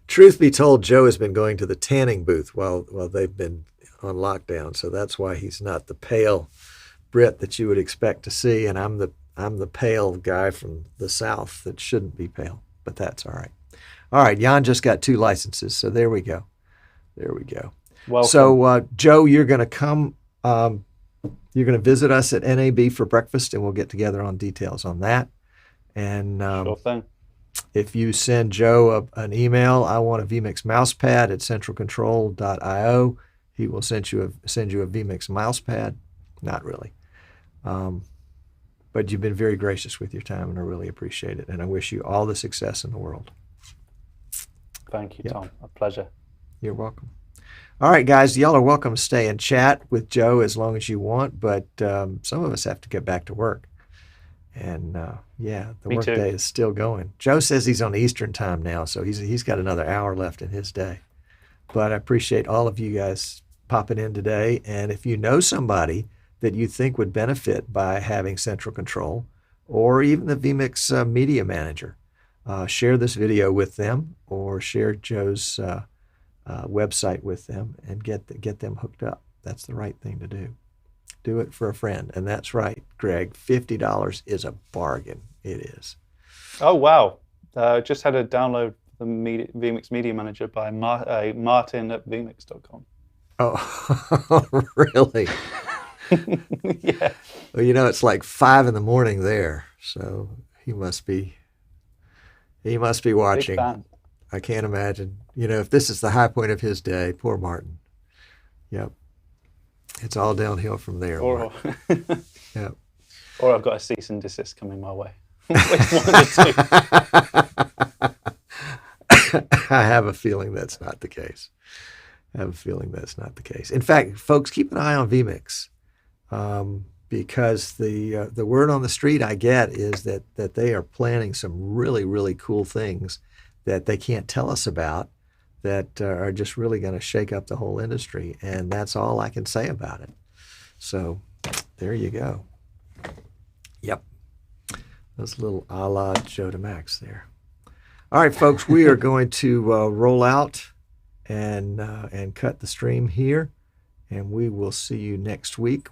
Truth be told, Joe has been going to the tanning booth while they've been on lockdown, so that's why he's not the pale Brit that you would expect to see, and I'm the pale guy from the South that shouldn't be pale, but that's all right. All right, Jan just got 2 licenses, so there we go. Welcome. So, Joe, you're going to come. You're going to visit us at NAB for breakfast, and we'll get together on details on that. And sure thing. If you send Joe an email, I want a vMix mousepad at centralcontrol.io. He will send you a vMix mousepad. Not really. But you've been very gracious with your time, and I really appreciate it. And I wish you all the success in the world. Thank you, Tom. A pleasure. You're welcome. All right, guys, y'all are welcome to stay and chat with Joe as long as you want, but some of us have to get back to work. And the workday is still going. Joe says he's on Eastern time now, so he's got another hour left in his day. But I appreciate all of you guys popping in today. And if you know somebody that you think would benefit by having Central Control or even the vMix Media Manager, share this video with them or share Joe's website with them and get them hooked up. That's the right thing to do. Do it for a friend. And that's right, Greg. $50 is a bargain. It is. Oh, wow. Just had a download the vMix Media Manager by Martin at vmix.com. Oh, really? Yeah. Well, you know, it's like 5 a.m. there, so he must be watching. Big fan. I can't imagine. You know, if this is the high point of his day, poor Martin. Yep. It's all downhill from there. Or, yep. Or I've got a cease and desist coming my way. One of the two. I have a feeling that's not the case. In fact, folks, keep an eye on vMix, because the word on the street I get is that they are planning some really, really cool things that they can't tell us about, that are just really going to shake up the whole industry. And that's all I can say about it. So there you go. Yep. That's a little a la Joe DeMax there. All right, folks, we are going to roll out and cut the stream here. And we will see you next week